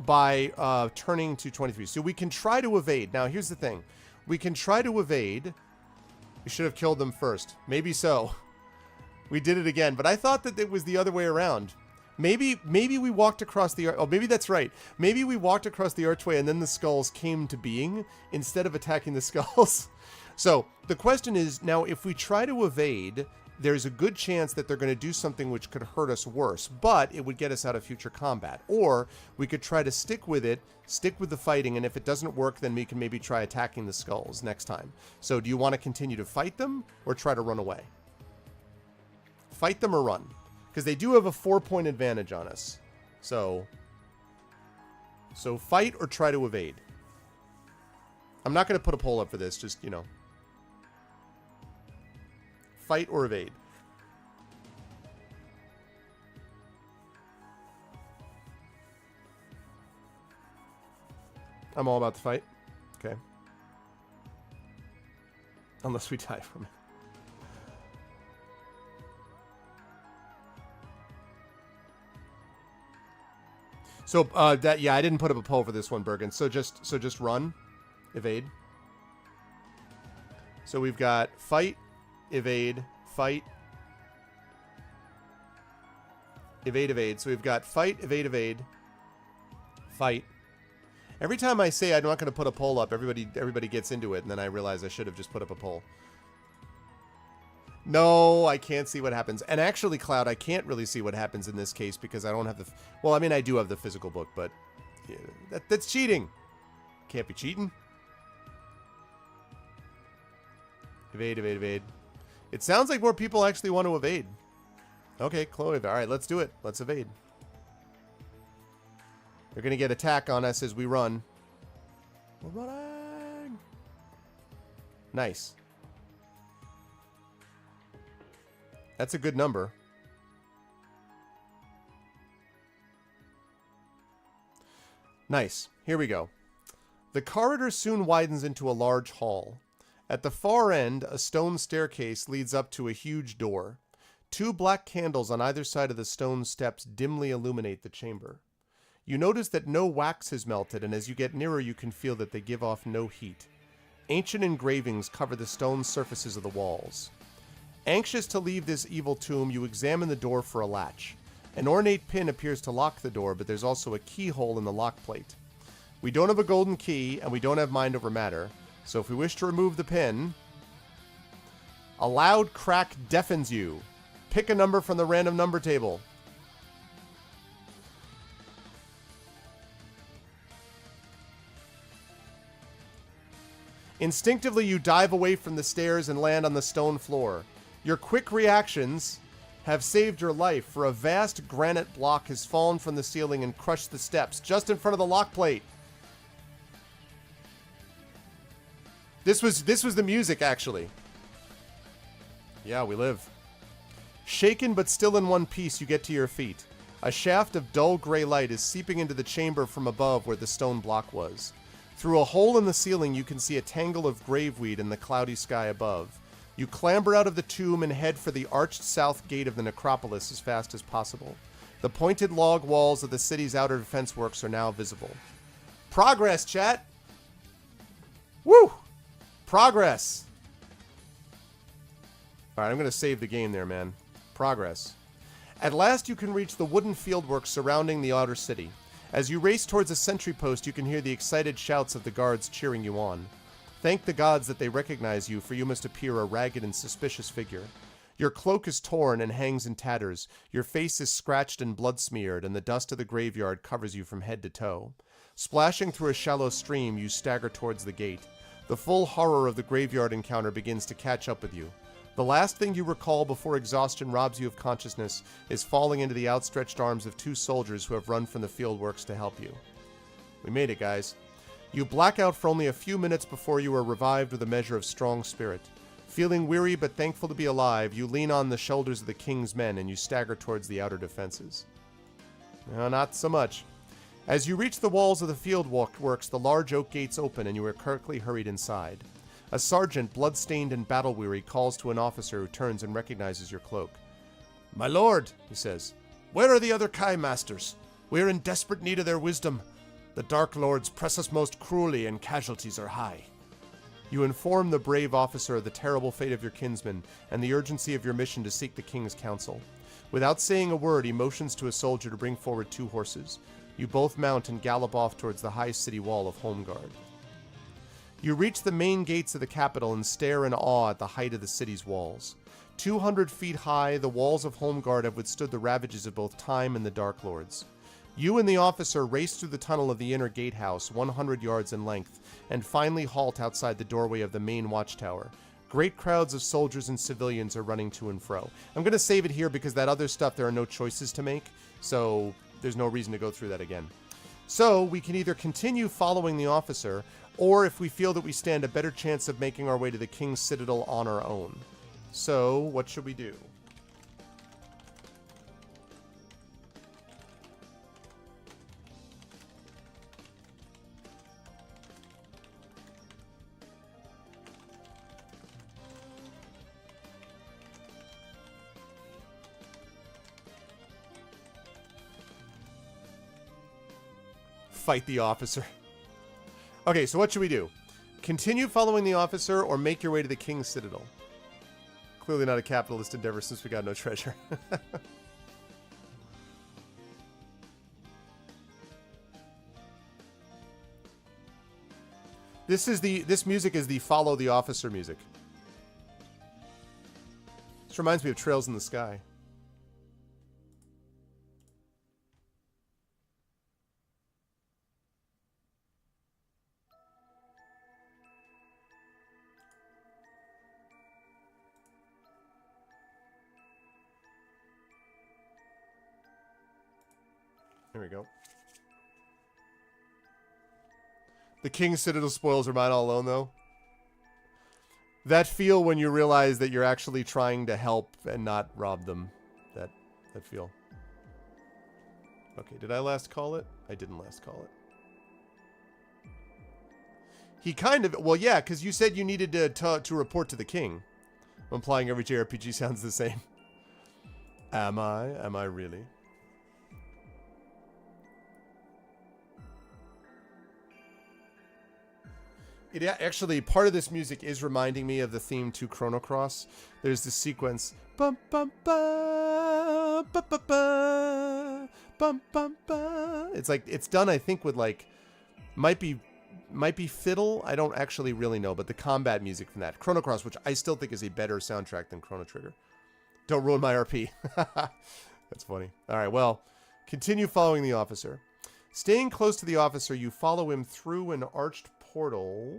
By turning to 23. So we can try to evade. Now here's the thing. We can try to evade. We should have killed them first. Maybe so. We did it again. But I thought that it was the other way around. Maybe we walked across the... Oh, maybe that's right. Maybe we walked across the archway and then the skulls came to being instead of attacking the skulls. So the question is, now if we try to evade, there's a good chance that they're going to do something which could hurt us worse, but it would get us out of future combat. Or we could try to stick with it, stick with the fighting, and if it doesn't work, then we can maybe try attacking the skulls next time. So do you want to continue to fight them or try to run away? Fight them or run? Because they do have a 4-point advantage on us. So fight or try to evade. I'm not going to put a poll up for this, just, you know. Fight or evade. I'm all about the fight. Okay. Unless we die from it. So yeah, I didn't put up a poll for this one, Bergen. So just run, evade. So we've got fight, evade, fight, evade. So we've got fight, evade, fight. Every time I say I'm not going to put a poll up, everybody gets into it, and then I realize I should have just put up a poll. No, I can't see what happens. And actually, Cloud, I can't really see what happens in this case because I don't have the... Well, I mean, I do have the physical book, but yeah, that's cheating. Can't be cheating. Evade. It sounds like more people actually want to evade. Okay, Chloe. All right, let's do it. Let's evade. They're going to get attack on us as we run. We're running. Nice. That's a good number. Nice. Here we go. The corridor soon widens into a large hall. At the far end, a stone staircase leads up to a huge door. 2 black candles on either side of the stone steps dimly illuminate the chamber. You notice that no wax has melted, and as you get nearer, you can feel that they give off no heat. Ancient engravings cover the stone surfaces of the walls. Anxious to leave this evil tomb, you examine the door for a latch. An ornate pin appears to lock the door, but there's also a keyhole in the lock plate. We don't have a golden key, and we don't have mind over matter, so if we wish to remove the pin... A loud crack deafens you. Pick a number from the random number table. Instinctively, you dive away from the stairs and land on the stone floor. Your quick reactions have saved your life, for a vast granite block has fallen from the ceiling and crushed the steps just in front of the lock plate. This was the music, actually. Yeah, we live. Shaken but still in one piece, you get to your feet. A shaft of dull gray light is seeping into the chamber from above where the stone block was. Through a hole in the ceiling, you can see a tangle of graveweed in the cloudy sky above. You clamber out of the tomb and head for the arched south gate of the necropolis as fast as possible. The pointed log walls of the city's outer defense works are now visible. Progress, chat! Woo! Progress! Alright, I'm going to save the game there, man. Progress. At last you can reach the wooden fieldwork surrounding the outer city. As you race towards a sentry post, you can hear the excited shouts of the guards cheering you on. Thank the gods that they recognize you, for you must appear a ragged and suspicious figure. Your cloak is torn and hangs in tatters, your face is scratched and blood-smeared, and the dust of the graveyard covers you from head to toe. Splashing through a shallow stream, you stagger towards the gate. The full horror of the graveyard encounter begins to catch up with you. The last thing you recall before exhaustion robs you of consciousness is falling into the outstretched arms of two soldiers who have run from the fieldworks to help you. We made it, guys. You black out for only a few minutes before you are revived with a measure of strong spirit. Feeling weary but thankful to be alive, you lean on the shoulders of the king's men and you stagger towards the outer defenses. No, not so much. As you reach the walls of the field works, the large oak gates open and you are quickly hurried inside. A sergeant, blood-stained and battle-weary, calls to an officer who turns and recognizes your cloak. "My lord," he says, "where are the other Kai masters? We are in desperate need of their wisdom. The Dark Lords press us most cruelly and casualties are high." You inform the brave officer of the terrible fate of your kinsmen and the urgency of your mission to seek the king's counsel. Without saying a word, he motions to a soldier to bring forward 2 horses. You both mount and gallop off towards the high city wall of Homeguard. You reach the main gates of the capital and stare in awe at the height of the city's walls. 200 feet high, the walls of Homeguard have withstood the ravages of both time and the Dark Lords. You and the officer race through the tunnel of the inner gatehouse, 100 yards in length, and finally halt outside the doorway of the main watchtower. Great crowds of soldiers and civilians are running to and fro. I'm going to save it here because that other stuff there are no choices to make, so there's no reason to go through that again. So we can either continue following the officer, or if we feel that we stand a better chance of making our way to the King's Citadel on our own. So, what should we do? Fight the officer. Okay, so what should we do? Continue following the officer or make your way to the King's Citadel? Clearly not a capitalist endeavor since we got no treasure. This music is the follow the officer music. This reminds me of Trails in the Sky. There we go. The King's Citadel spoils are mine all alone, though. That feel when you realize that you're actually trying to help and not rob them. That feel. Okay, did I last call it? I didn't last call it. He kind of... Well, yeah, because you said you needed to report to the king. I'm implying every JRPG sounds the same. Am I? Am I really? It actually, part of this music is reminding me of the theme to Chrono Cross. There's this sequence. Bum, bum, ba, ba, ba, ba, bum, bum, ba. It's like, it's done, I think, with like, might be fiddle. I don't actually really know, but the combat music from that. Chrono Cross, which I still think is a better soundtrack than Chrono Trigger. Don't ruin my RP. That's funny. All right, well, continue following the officer. Staying close to the officer, you follow him through an arched portal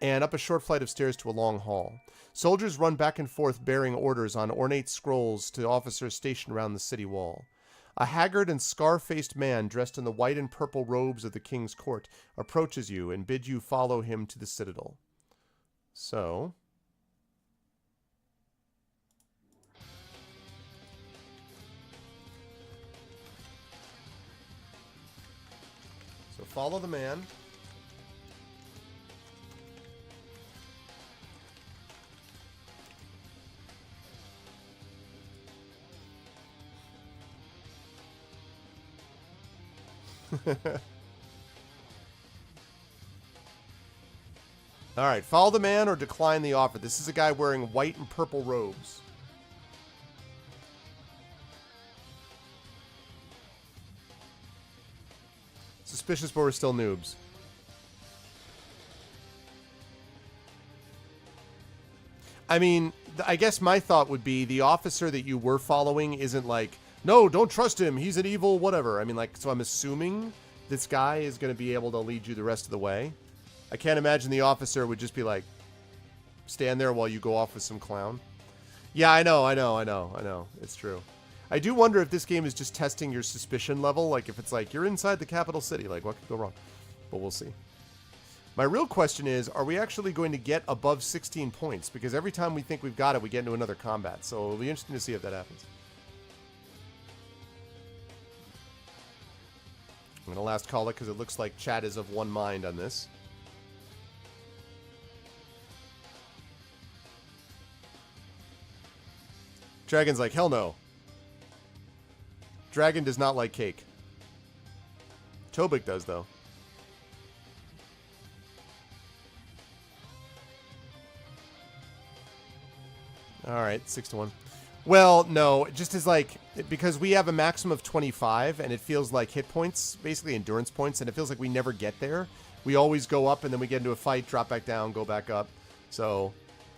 and up a short flight of stairs to a long hall. Soldiers run back and forth bearing orders on ornate scrolls to officers stationed around the city wall. A haggard and scar-faced man dressed in the white and purple robes of the king's court approaches you and bids you follow him to the citadel. So follow the man. All right, follow the man or decline the offer. This is a guy wearing white and purple robes. Suspicious, but we're still noobs. I mean, I guess my thought would be the officer that you were following isn't like, no, don't trust him. He's an evil whatever. I mean, like, so I'm assuming this guy is going to be able to lead you the rest of the way. I can't imagine the officer would just be like, stand there while you go off with some clown. Yeah, I know. It's true. I do wonder if this game is just testing your suspicion level. Like, if it's like, you're inside the capital city, like, what could go wrong? But we'll see. My real question is, are we actually going to get above 16 points? Because every time we think we've got it, we get into another combat. So it'll be interesting to see if that happens. I'm going to last call it because it looks like chat is of one mind on this. Dragon's like, hell no. Dragon does not like cake. Tobik does, though. Alright, 6-1. Well, no, just as like, because we have a maximum of 25, and it feels like hit points, basically endurance points, and it feels like we never get there. We always go up, and then we get into a fight, drop back down, go back up. So,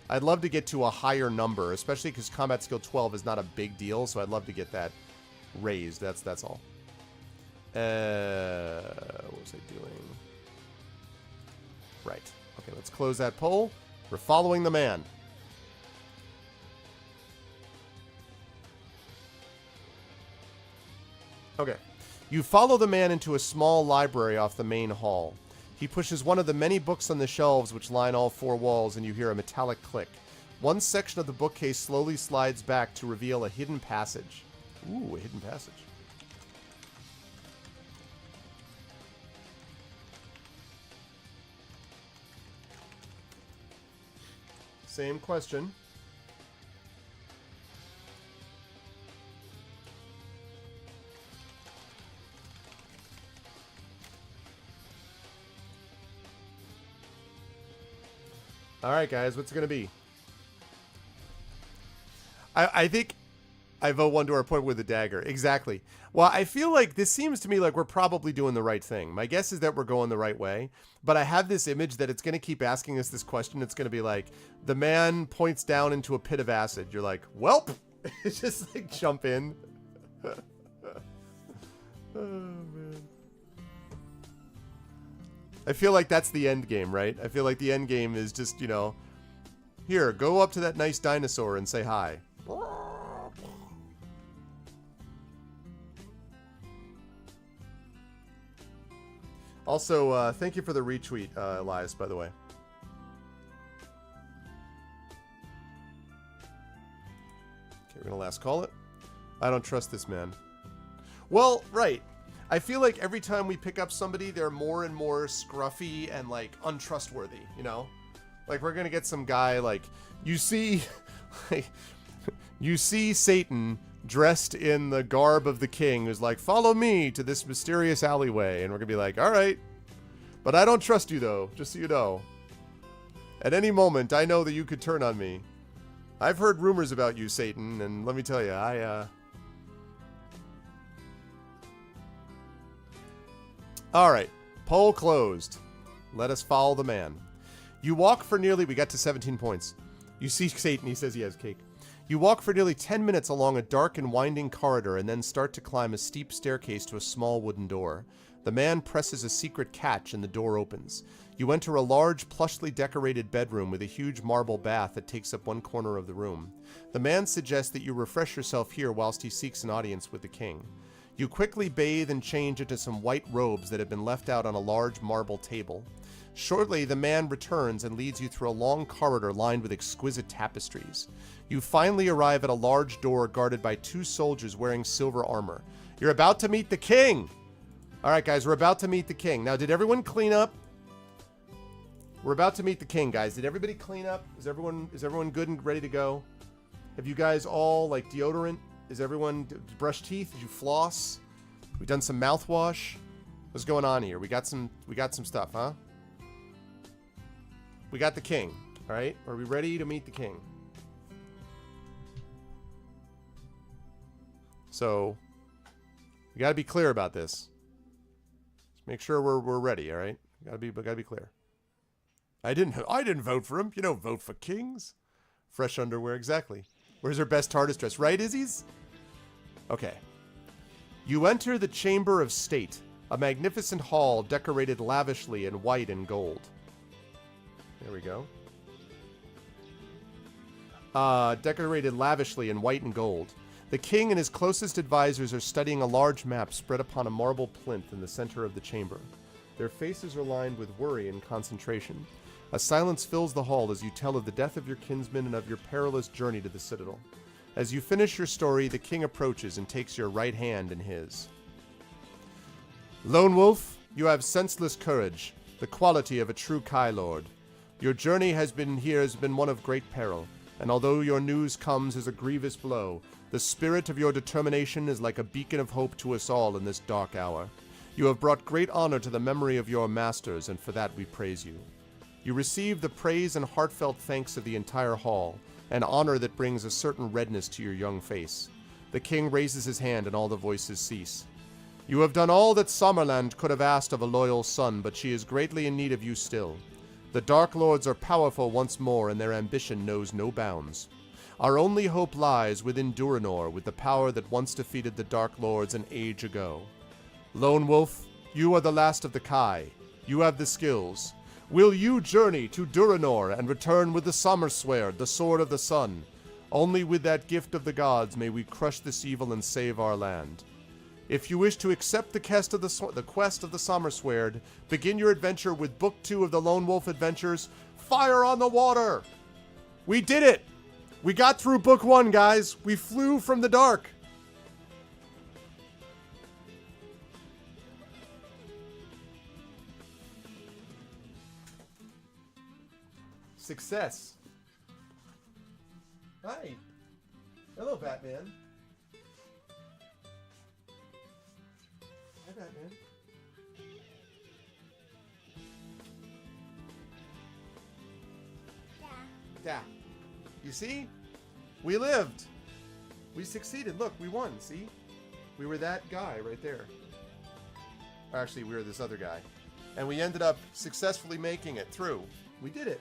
I'd love to get to a higher number, especially because combat skill 12 is not a big deal, so I'd love to get that raised. That's all. What was I doing? Right. Okay, let's close that poll. We're following the man. Okay. You follow the man into a small library off the main hall. He pushes one of the many books on the shelves which line all four walls, and you hear a metallic click. One section of the bookcase slowly slides back to reveal a hidden passage. Ooh, a hidden passage. Same question. All right, guys, what's it going to be? I think I vote one to our point with a dagger. Exactly. Well, I feel like this seems to me like we're probably doing the right thing. My guess is that we're going the right way, but I have this image that it's going to keep asking us this question. It's going to be like, the man points down into a pit of acid. You're like, welp! It's just like, jump in. Oh, man. I feel like that's the end game, right? I feel like the end game is just, you know, here, go up to that nice dinosaur and say hi. Also, thank you for the retweet, Elias, by the way. Okay, we're gonna last call it. I don't trust this man. Well, right. I feel like every time we pick up somebody, they're more and more scruffy and, like, untrustworthy, you know? Like, we're gonna get some guy, like, you see... like, you see Satan dressed in the garb of the king who's like, follow me to this mysterious alleyway. And we're gonna be like, all right. But I don't trust you, though, just so you know. At any moment, I know that you could turn on me. I've heard rumors about you, Satan, and let me tell you, All right, poll closed. Let us follow the man. You walk for nearly... We got to 17 points. You see Satan, he says he has cake. You walk for nearly 10 minutes along a dark and winding corridor and then start to climb a steep staircase to a small wooden door. The man presses a secret catch and the door opens. You enter a large, plushly decorated bedroom with a huge marble bath that takes up one corner of the room. The man suggests that you refresh yourself here whilst he seeks an audience with the king. You quickly bathe and change into some white robes that have been left out on a large marble table. Shortly, the man returns and leads you through a long corridor lined with exquisite tapestries. You finally arrive at a large door guarded by 2 soldiers wearing silver armor. You're about to meet the king! Alright guys, we're about to meet the king. Now, did everyone clean up? We're about to meet the king, guys. Did everybody clean up? Is everyone good and ready to go? Have you guys all, like, deodorant? Is everyone brush teeth? Did you floss? We done some mouthwash? What's going on here? We got some stuff, huh? We got the king, all right? Are we ready to meet the king? So, we got to be clear about this. Just make sure we're ready, all right? Got to be clear. I didn't vote for him. You don't vote for kings. Fresh underwear, exactly. Where's her best TARDIS dress? Right, Izzy's? Okay. You enter the Chamber of State, a magnificent hall decorated lavishly in white and gold. There we go. Decorated lavishly in white and gold. The king and his closest advisors are studying a large map spread upon a marble plinth in the center of the chamber. Their faces are lined with worry and concentration. A silence fills the hall as you tell of the death of your kinsman and of your perilous journey to the citadel. As you finish your story, the king approaches and takes your right hand in his. Lone Wolf, you have senseless courage, the quality of a true Kai Lord. Your journey has been one of great peril, and although your news comes as a grievous blow, the spirit of your determination is like a beacon of hope to us all in this dark hour. You have brought great honor to the memory of your masters, and for that we praise you. You receive the praise and heartfelt thanks of the entire hall, an honor that brings a certain redness to your young face. The king raises his hand and all the voices cease. You have done all that Summerland could have asked of a loyal son, but she is greatly in need of you still. The Dark Lords are powerful once more, and their ambition knows no bounds. Our only hope lies within Duranor, with the power that once defeated the Dark Lords an age ago. Lone Wolf, you are the last of the Kai. You have the skills. Will you journey to Duranor and return with the Summersword, the Sword of the Sun? Only with that gift of the gods may we crush this evil and save our land. If you wish to accept the quest of the Summersword, begin your adventure with Book 2 of the Lone Wolf Adventures, Fire on the Water! We did it! We got through Book 1, guys! We flew from the dark! Success. Hi. Hello, Batman. Hi, Batman. Yeah. You see? We lived. We succeeded. Look, we won. See? We were that guy right there. Actually, we were this other guy. And we ended up successfully making it through. We did it.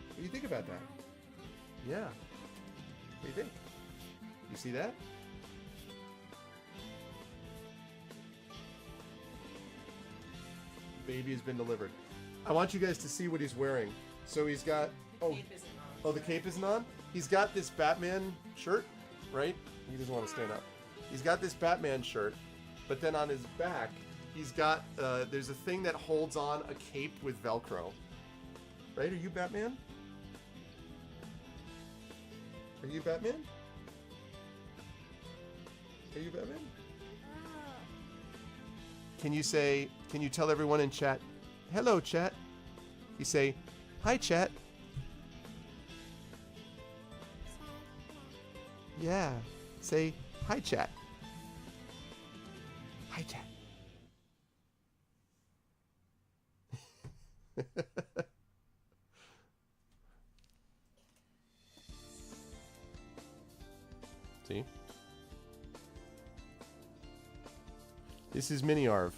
What do you think about that? Yeah. What do you think? You see that? Baby has been delivered. I want you guys to see what he's wearing. So he's got... Oh, the cape isn't on? He's got this Batman shirt, right? He doesn't want to stand up. He's got this Batman shirt, but then on his back, he's got... there's a thing that holds on a cape with Velcro. Right? Are you Batman? Are you Batman? Are you Batman? Can you tell everyone in chat, hello chat? You say, hi chat. Yeah, say, hi chat. Hi chat. See? This is Mini Arv.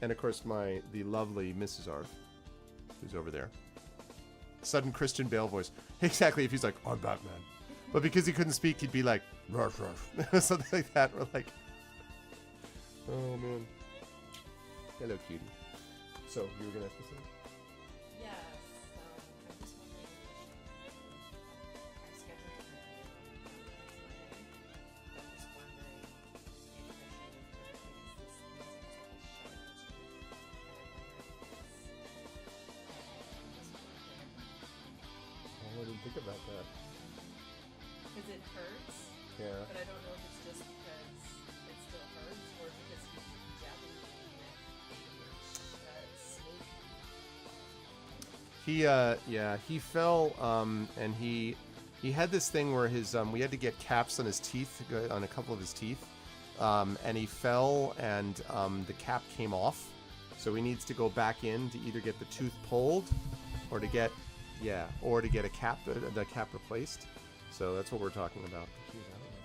And of course the lovely Mrs. Arv, who's over there. Sudden Christian Bale voice. Exactly, if he's like, I'm Batman. But because he couldn't speak, he'd be like, ruff, ruff. Something like that. We're like, oh man. Hello, cutie. So, you were going to ask me something? Yes. I'm just wondering if our schedule different next Monday. I'm just wondering if this I didn't think about that. because it hurts, Yeah. but I don't know if it's just because it still hurts or because he's jabbing me with a snake. He fell, and he had this thing where his, we had to get caps on his teeth, on a couple of his teeth, and he fell, and, the cap came off, so he needs to go back in to either get the tooth pulled, or to get, a cap, the cap replaced, so that's what we're talking about. Jeez, I don't know.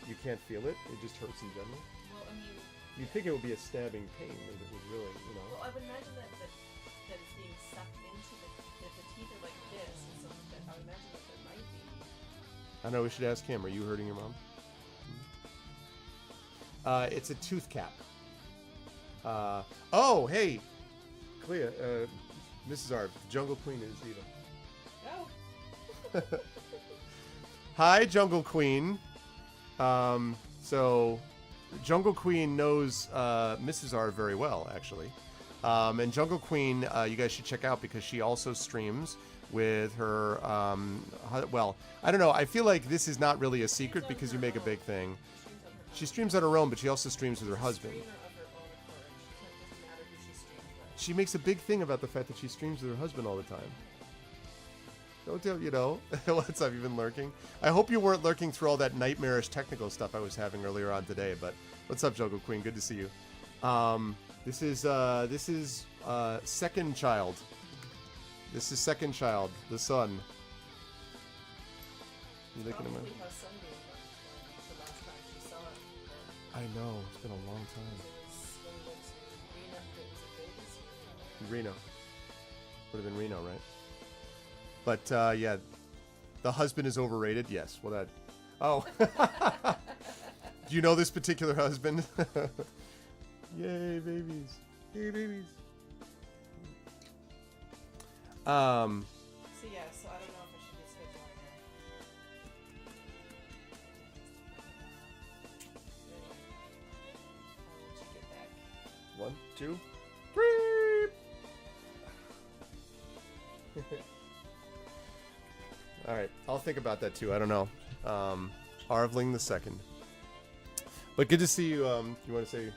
You can't feel it? It just hurts in general? Well, I mean, You'd think it would be a stabbing pain, if it was really, well, I would imagine that it's being sucked into the teeth are like this, and so that I would imagine that there might be. I know, we should ask him. Are you hurting your mom? It's a tooth cap. Oh, hey! Clea, Mrs. Arv, Jungle Queen is Eva. Oh. Hi, Jungle Queen. So, Jungle Queen knows Mrs. Arv very well, actually. And Jungle Queen, you guys should check out because she also streams with her, well, I don't know. I feel like this is not really a secret because you make a big thing. She streams on her own, but she also streams with her husband. She makes a big thing about the fact that she streams with her husband all the time. Don't tell, what's up, you've been lurking? I hope you weren't lurking through all that nightmarish technical stuff I was having earlier on today, but what's up, Jungle Queen? Good to see you. This is second child. This is second child, the son. You looking at me? I know, it's been a long time. Reno. Would have been Reno, right? But, yeah. The husband is overrated? Yes. Well, that... Oh. Do you know this particular husband? Yay, babies. Yay, babies. So yeah, so I don't know if I should be scheduling her. I'll let you get back. 1, 2, 3. All right, I'll think about that too. I don't know. Arvling the second. But good to see you. You want to say?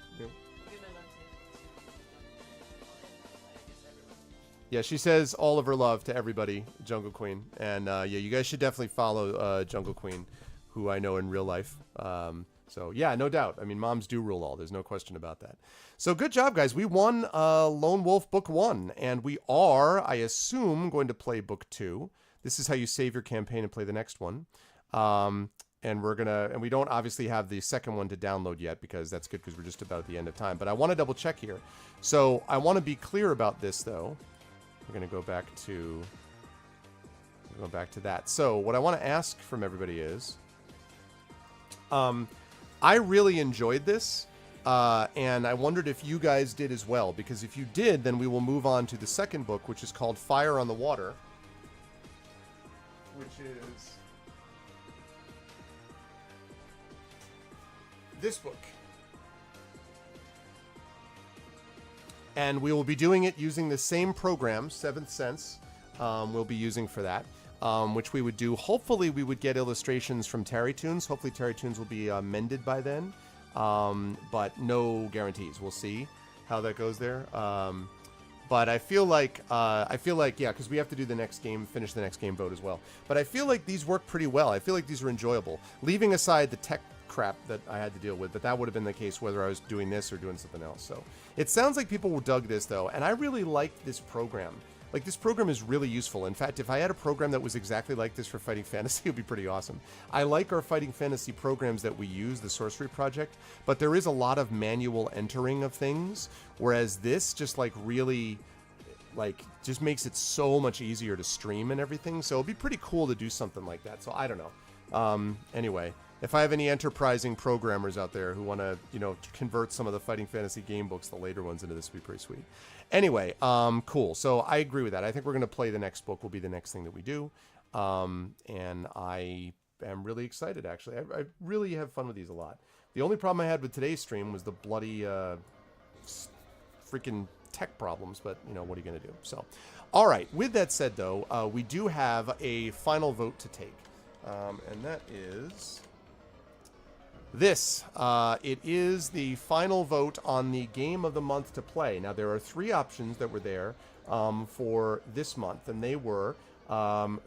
Yeah, she says all of her love to everybody, Jungle Queen, and yeah, you guys should definitely follow Jungle Queen, who I know in real life. So yeah, no doubt. I mean, moms do rule all. There's no question about that. So good job, guys. We won Lone Wolf Book 1, and we are, I assume, going to play Book 2. This is how you save your campaign and play the next one. And we don't obviously have the second one to download yet because that's good because we're just about at the end of time. But I want to double check here. So I want to be clear about this though. We're going to go back to that. So what I want to ask from everybody is, I really enjoyed this. And I wondered if you guys did as well, because if you did, then we will move on to the second book, which is called Fire on the Water, which is this book. And we will be doing it using the same program, Seventh Sense, we'll be using for that, which we would do. Hopefully we would get illustrations from Terrytoons. Hopefully Terrytoons will be mended by then, but no guarantees. We'll see how that goes there. But I feel like, yeah, because we have to do the next game, finish the next game vote as well. But I feel like these work pretty well. I feel like these are enjoyable. Leaving aside the tech crap that I had to deal with, but that would have been the case whether I was doing this or doing something else. So it sounds like people will dug this though, and I really liked this program. Like, this program is really useful. In fact, if I had a program that was exactly like this for Fighting Fantasy, it would be pretty awesome. I like our Fighting Fantasy programs that we use, the Sorcery Project, but there is a lot of manual entering of things, whereas this just like really like just makes it so much easier to stream and everything. So it'd be pretty cool to do something like that. So I don't know. Anyway, If I have any enterprising programmers out there who want to, convert some of the Fighting Fantasy game books, the later ones, into this, would be pretty sweet. Anyway, cool. So I agree with that. I think we're going to play the next book. Will be the next thing that we do. And I am really excited, actually. I really have fun with these a lot. The only problem I had with today's stream was the bloody freaking tech problems, but, what are you going to do? So, all right. With that said, though, we do have a final vote to take. And that is this. It is the final vote on the game of the month to play. Now, there are 3 options that were there for this month, and they were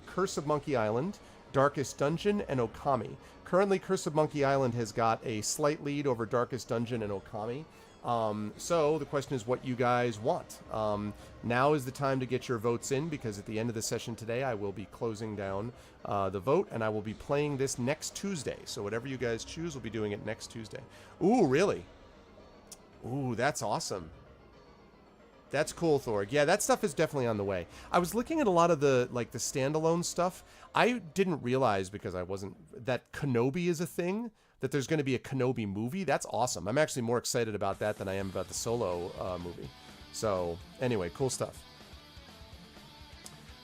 Curse of Monkey Island, Darkest Dungeon, and Okami. Currently, Curse of Monkey Island has got a slight lead over Darkest Dungeon and Okami. So the question is what you guys want. Now is the time to get your votes in, because at the end of the session today, I will be closing down the vote, and I will be playing this next Tuesday. So whatever you guys choose, we'll be doing it next Tuesday. Ooh, really? Ooh, that's awesome. That's cool, Thorg. Yeah, that stuff is definitely on the way. I was looking at a lot of the standalone stuff. I didn't realize, because I wasn't, that Kenobi is a thing, that there's going to be a Kenobi movie. That's awesome. I'm actually more excited about that than I am about the Solo movie. So, anyway, cool stuff.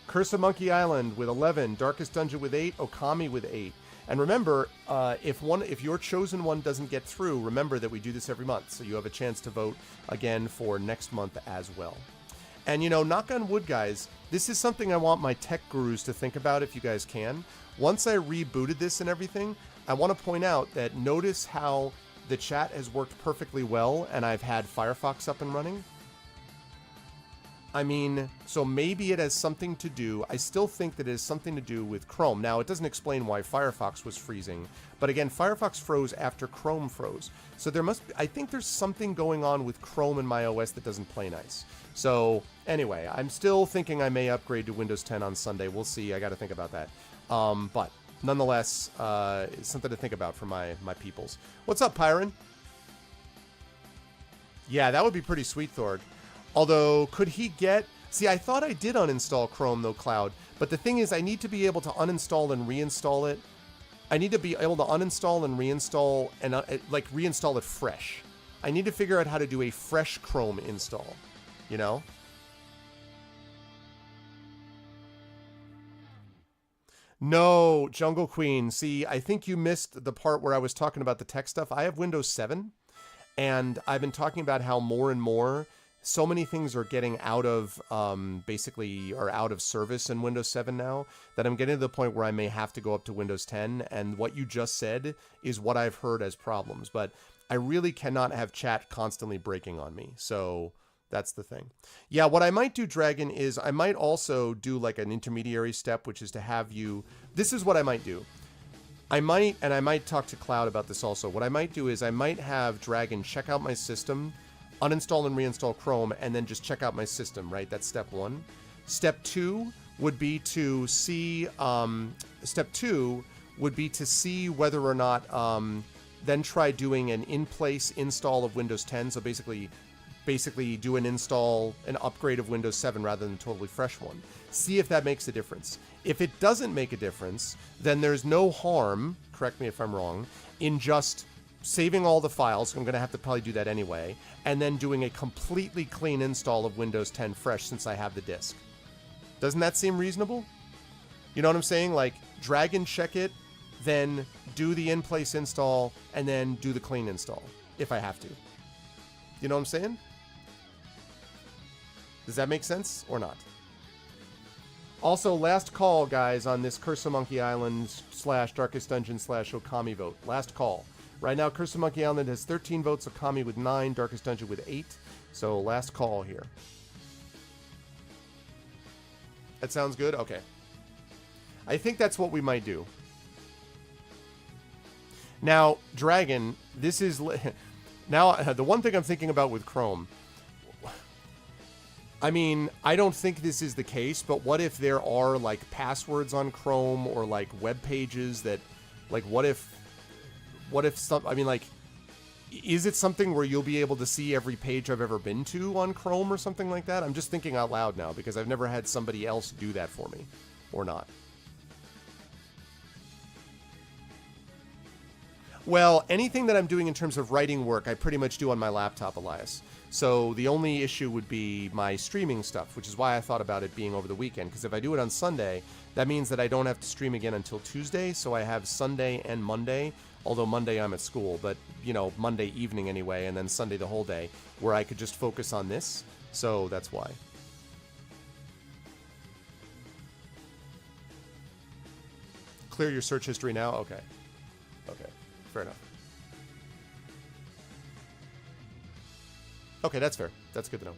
Curse of Monkey Island with 11, Darkest Dungeon with 8, Okami with 8. And remember, if your chosen one doesn't get through, remember that we do this every month, so you have a chance to vote again for next month as well. And, knock on wood, guys, this is something I want my tech gurus to think about if you guys can. Once I rebooted this and everything, I want to point out that notice how the chat has worked perfectly well and I've had Firefox up and running. I mean, so maybe it has something to do, I still think that it has something to do with Chrome. Now, it doesn't explain why Firefox was freezing, but again, Firefox froze after Chrome froze. So there must be, I think there's something going on with Chrome in my OS that doesn't play nice. So anyway, I'm still thinking I may upgrade to Windows 10 on Sunday. We'll see. I got to think about that. But nonetheless, it's something to think about for my peoples. What's up, Pyron? Yeah, that would be pretty sweet, Thorg. Although, could he get... See, I thought I did uninstall Chrome, though, Cloud. But the thing is, I need to be able to uninstall and reinstall it. I need to be able to uninstall and reinstall, and reinstall it fresh. I need to figure out how to do a fresh Chrome install. You know? No, Jungle Queen. See, I think you missed the part where I was talking about the tech stuff. I have Windows 7, and I've been talking about how more and more... so many things are getting out of, basically, are out of service in Windows 7 now, that I'm getting to the point where I may have to go up to Windows 10, and what you just said is what I've heard as problems, but I really cannot have chat constantly breaking on me, so that's the thing. Yeah, what I might do, Dragon, is I might also do like an intermediary step, which is to have you, this is what I might do. I might talk to Cloud about this also. What I might do is I might have Dragon check out my system, uninstall and reinstall Chrome, and then just check out my system, right? That's step 1. Step 2 would be to see, whether or not, then try doing an in-place install of Windows 10. So basically do an install, an upgrade of Windows 7 rather than a totally fresh one. See if that makes a difference. If it doesn't make a difference, then there's no harm, correct me if I'm wrong, in just saving all the files, I'm going to have to probably do that anyway, and then doing a completely clean install of Windows 10 fresh since I have the disk. Doesn't that seem reasonable? You know what I'm saying? Like, drag and check it, then do the in-place install, and then do the clean install, if I have to. You know what I'm saying? Does that make sense or not? Also, last call, guys, on this Curse of Monkey Island / Darkest Dungeon / Okami vote. Last call. Right now, Curse of Monkey Island has 13 votes, Okami with 9, Darkest Dungeon with 8. So, last call here. That sounds good? Okay. I think that's what we might do. Now, Dragon, this is... Now, the one thing I'm thinking about with Chrome... I mean, I don't think this is the case, but what if there are, like, passwords on Chrome or, like, web pages that... Like, what if some... I mean, like... Is it something where you'll be able to see every page I've ever been to on Chrome or something like that? I'm just thinking out loud now, because I've never had somebody else do that for me. Or not. Well, anything that I'm doing in terms of writing work, I pretty much do on my laptop, Elias. So the only issue would be my streaming stuff, which is why I thought about it being over the weekend. Because if I do it on Sunday, that means that I don't have to stream again until Tuesday. So I have Sunday and Monday, although Monday I'm at school, but, you know, Monday evening anyway, and then Sunday the whole day, where I could just focus on this. So that's why. Clear your search history now? Okay. Okay. Fair enough. Okay, that's fair. That's good to know.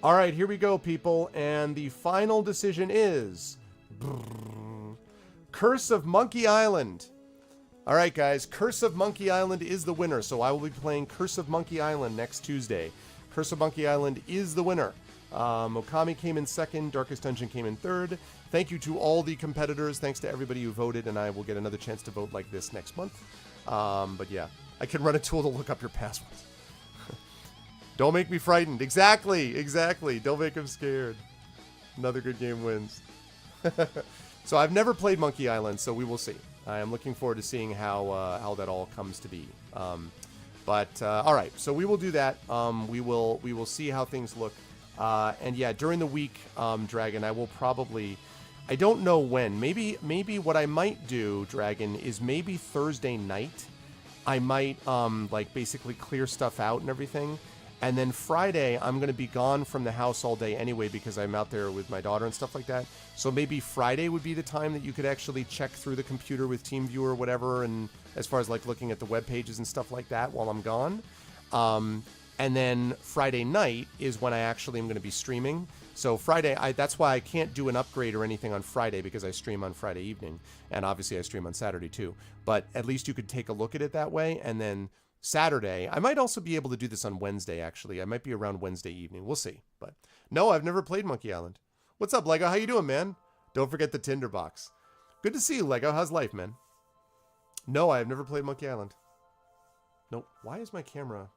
All right, here we go, people. And the final decision is... Curse of Monkey Island. All right, guys. Curse of Monkey Island is the winner. So I will be playing Curse of Monkey Island next Tuesday. Curse of Monkey Island is the winner. Okami came in second. Darkest Dungeon came in third. Thank you to all the competitors. Thanks to everybody who voted. And I will get another chance to vote like this next month. But yeah, I can run a tool to look up your passwords. Don't make me frightened. Exactly. Don't make him scared. Another good game wins. So I've never played Monkey Island, so we will see. I am looking forward to seeing how that all comes to be. But all right, so we will do that. We will see how things look. And yeah, during the week, Dragon, I will probably... I don't know when. Maybe what I might do, Dragon, is maybe Thursday night. I might like basically clear stuff out and everything. And then Friday, I'm going to be gone from the house all day anyway because I'm out there with my daughter and stuff like that. So maybe Friday would be the time that you could actually check through the computer with TeamViewer or whatever, and as far as like looking at the web pages and stuff like that while I'm gone. And then Friday night is when I actually am going to be streaming. So Friday, that's why I can't do an upgrade or anything on Friday because I stream on Friday evening. And obviously I stream on Saturday too. But at least you could take a look at it that way. And then Saturday, I might also be able to do this on Wednesday, actually. I might be around Wednesday evening. We'll see. But no, I've never played Monkey Island. What's up, Lego? How you doing, man? Don't forget the Tinder box. Good to see you, Lego. How's life, man? No, I've never played Monkey Island. Nope. Why is my camera...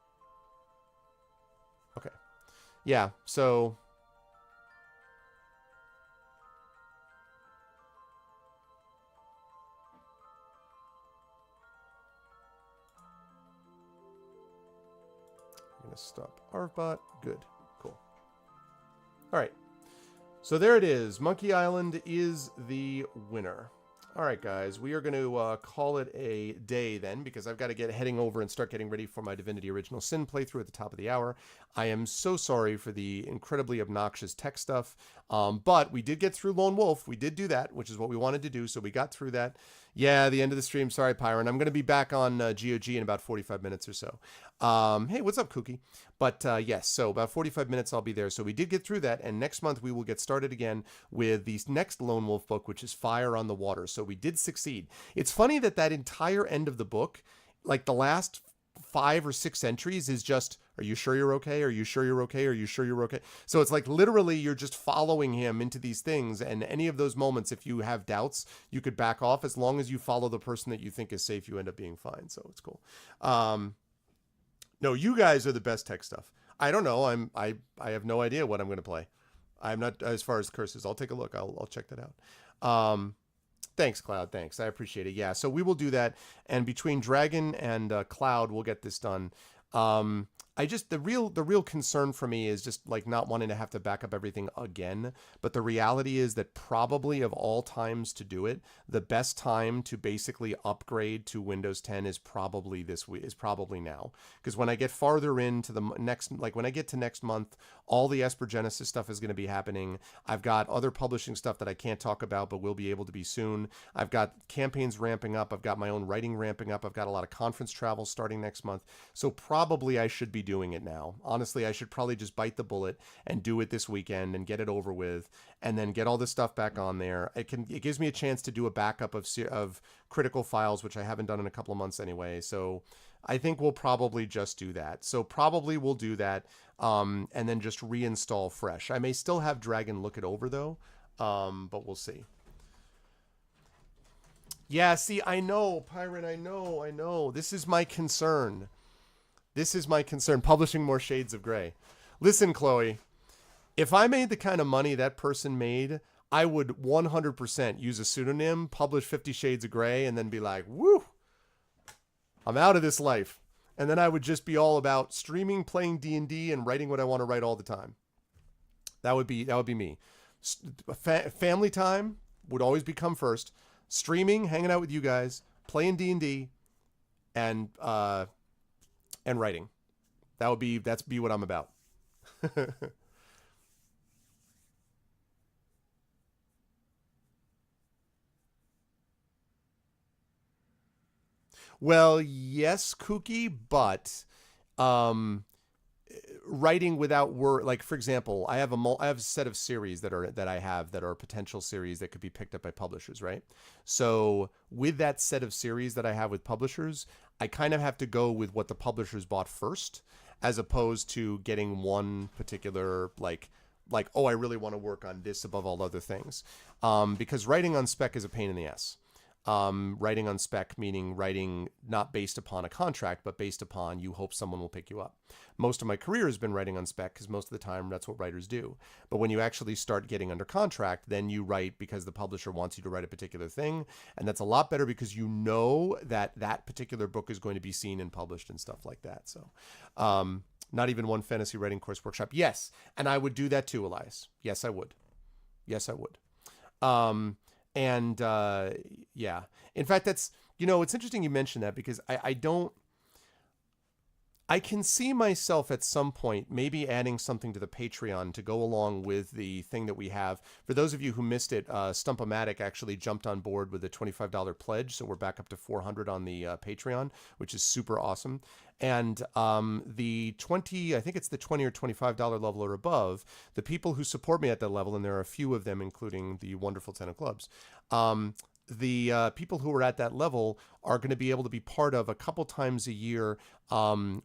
Okay. Yeah, so... I'm going to stop ARVBot. Good. Cool. All right. So there it is. Monkey Island is the winner. All right, guys. We are going to call it a day then because I've got to get heading over and start getting ready for my Divinity Original Sin playthrough at the top of the hour. I am so sorry for the incredibly obnoxious tech stuff, but we did get through Lone Wolf. We did do that, which is what we wanted to do, so we got through that. Yeah, the end of the stream. Sorry, Pyron. I'm going to be back on GOG in about 45 minutes or so. Hey, what's up, Kookie? But yes, so about 45 minutes I'll be there. So we did get through that, and next month we will get started again with the next Lone Wolf book, which is Fire on the Water. So we did succeed. It's funny that entire end of the book, like the last 5 or 6 entries is just, are you sure you're okay? Are you sure you're okay? Are you sure you're okay? So it's like literally you're just following him into these things, and any of those moments, if you have doubts, you could back off. As long as you follow the person that you think is safe, you end up being fine. So it's cool. No, you guys are the best tech stuff. I don't know. I have no idea what I'm going to play. I'm not, as far as curses. I'll take a look. I'll check that out. Thanks, Cloud. Thanks. I appreciate it. Yeah, so we will do that. And between Dragon and Cloud, we'll get this done. The real concern for me is just like not wanting to have to back up everything again. But the reality is that probably of all times to do it, the best time to basically upgrade to Windows 10 is probably this week, is probably now. Because when I get farther into the next, like when I get to next month, all the Esper Genesis stuff is going to be happening. I've got other publishing stuff that I can't talk about, but will be able to be soon. I've got campaigns ramping up. I've got my own writing ramping up. I've got a lot of conference travel starting next month. So probably I should be doing it now. Honestly, I should probably just bite the bullet and do it this weekend and get it over with, and then get all this stuff back on there. It gives me a chance to do a backup of critical files, which I haven't done in a couple of months anyway. So I think we'll probably just do that. So probably we'll do that, and then just reinstall fresh. I may still have Dragon look it over though, but we'll see. Yeah, see, I know, Pyron, I know. This is my concern. Publishing more Shades of Grey. Listen, Chloe, if I made the kind of money that person made, I would 100% use a pseudonym, publish 50 Shades of Grey, and then be like, woo, I'm out of this life. And then I would just be all about streaming, playing D&D, and writing what I want to write all the time. That would be me. Family time would always become first. Streaming, hanging out with you guys, playing D&D, and writing. That's what I'm about. Well, yes, Kooky, but um, writing without word, like for example, I have a set of series that are potential series that could be picked up by publishers, right? So with that set of series that I have with publishers, I kind of have to go with what the publishers bought first, as opposed to getting one particular oh, I really want to work on this above all other things, because writing on spec is a pain in the ass. Writing on spec, meaning writing not based upon a contract, but based upon you hope someone will pick you up. Most of my career has been writing on spec because most of the time that's what writers do. But when you actually start getting under contract, then you write because the publisher wants you to write a particular thing. And that's a lot better because you know that that particular book is going to be seen and published and stuff like that. So, not even one fantasy writing course workshop. Yes. And I would do that too, Elias. Yes, I would. Yes, I would. And yeah, in fact, it's interesting you mentioned that because I can see myself at some point maybe adding something to the Patreon to go along with the thing that we have. For those of you who missed it, Stump-O-Matic actually jumped on board with a $25 pledge, so we're back up to 400 on the Patreon, which is super awesome. And the 20, I think it's the $20 or $25 level or above, the people who support me at that level, and there are a few of them, including the wonderful Ten of Clubs, the people who are at that level are going to be able to be part of a couple times a year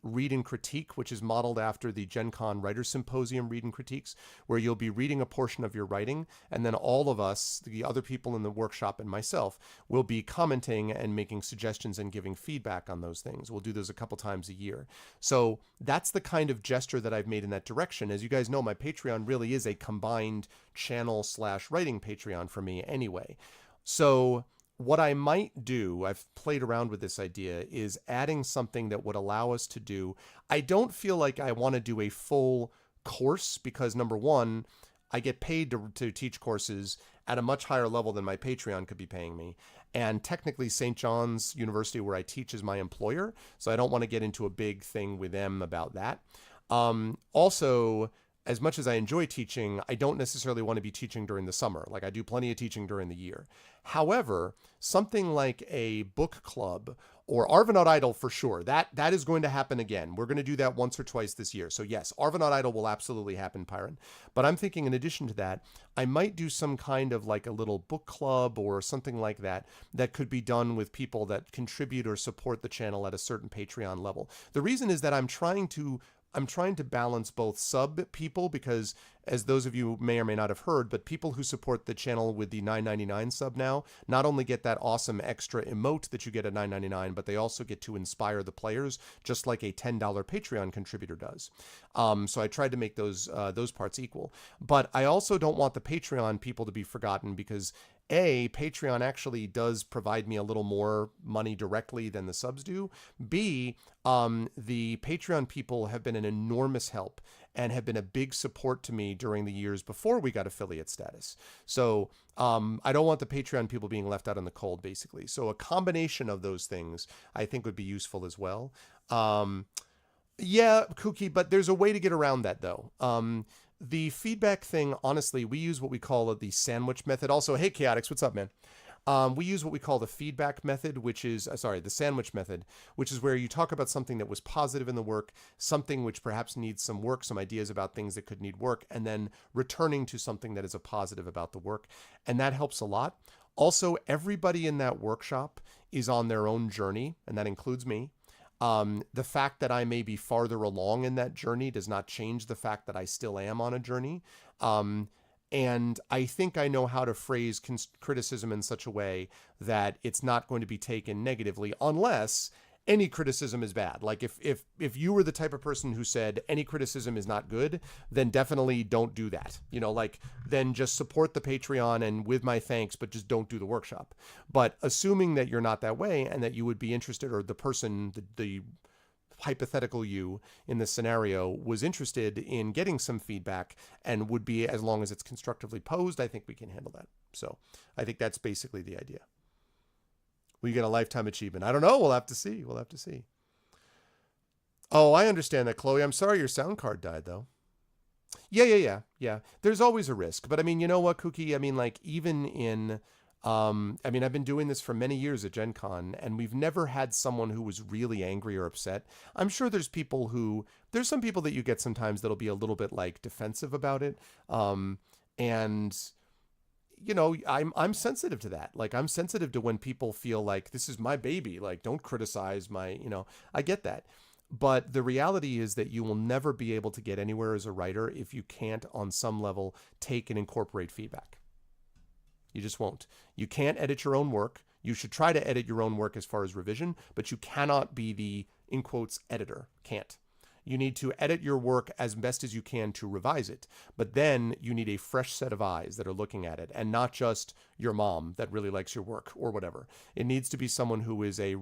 read and critique, which is modeled after the Gen Con Writers Symposium read and critiques, where you'll be reading a portion of your writing, and then all of us, the other people in the workshop and myself, will be commenting and making suggestions and giving feedback on those things. We'll do those a couple times a year. So that's the kind of gesture that I've made in that direction. As you guys know, my Patreon really is a combined channel/writing Patreon for me anyway. So what I might do, I've played around with this idea, is adding something that would allow us to do. I don't feel like I want to do a full course because, number one, I get paid to teach courses at a much higher level than my Patreon could be paying me. And technically, St. John's University, where I teach, is my employer. So I don't want to get into a big thing with them about that. Also, as much as I enjoy teaching, I don't necessarily want to be teaching during the summer. Like I do plenty of teaching during the year. However, something like a book club or Arvanaut Idol for sure, that is going to happen again. We're going to do that once or twice this year. So yes, Arvanaut Idol will absolutely happen, Pyron. But I'm thinking in addition to that, I might do some kind of like a little book club or something like that that could be done with people that contribute or support the channel at a certain Patreon level. The reason is that I'm trying to balance both sub people, because as those of you may or may not have heard, but people who support the channel with the $9.99 sub now not only get that awesome extra emote that you get at $9.99, but they also get to inspire the players just like a $10 Patreon contributor does. So I tried to make those parts equal. But I also don't want the Patreon people to be forgotten because A, Patreon actually does provide me a little more money directly than the subs do. B, the Patreon people have been an enormous help and have been a big support to me during the years before we got affiliate status. So I don't want the Patreon people being left out in the cold, basically. So a combination of those things I think would be useful as well. Yeah, Kooky, but there's a way to get around that, though. The feedback thing, honestly, we use what we call the sandwich method. Also, hey, Chaotix, what's up, man? We use what we call the feedback method, which is, the sandwich method, which is where you talk about something that was positive in the work, something which perhaps needs some work, some ideas about things that could need work, and then returning to something that is a positive about the work. And that helps a lot. Also, everybody in that workshop is on their own journey, and that includes me. The fact that I may be farther along in that journey does not change the fact that I still am on a journey. And I think I know how to phrase criticism in such a way that it's not going to be taken negatively unless any criticism is bad. Like if you were the type of person who said any criticism is not good, then definitely don't do that. Like then just support the Patreon and with my thanks, but just don't do the workshop. But assuming that you're not that way and that you would be interested, or the person, the hypothetical you in this scenario was interested in getting some feedback and would be, as long as it's constructively posed, I think we can handle that. So I think that's basically the idea. Will you get a lifetime achievement? I don't know. We'll have to see. We'll have to see. Oh, I understand that, Chloe. I'm sorry your sound card died, though. Yeah. There's always a risk. But I mean, you know what, Kooky? I mean, like, even in... I've been doing this for many years at Gen Con, and we've never had someone who was really angry or upset. I'm sure there's some people that you get sometimes that'll be a little bit like defensive about it. And I'm sensitive to that. Like, I'm sensitive to when people feel like this is my baby, like, don't criticize my, I get that. But the reality is that you will never be able to get anywhere as a writer if you can't, on some level, take and incorporate feedback. You just won't. You can't edit your own work. You should try to edit your own work as far as revision, but you cannot be the, in quotes, editor. Can't. You need to edit your work as best as you can to revise it. But then you need a fresh set of eyes that are looking at it, and not just your mom that really likes your work or whatever. It needs to be someone who is a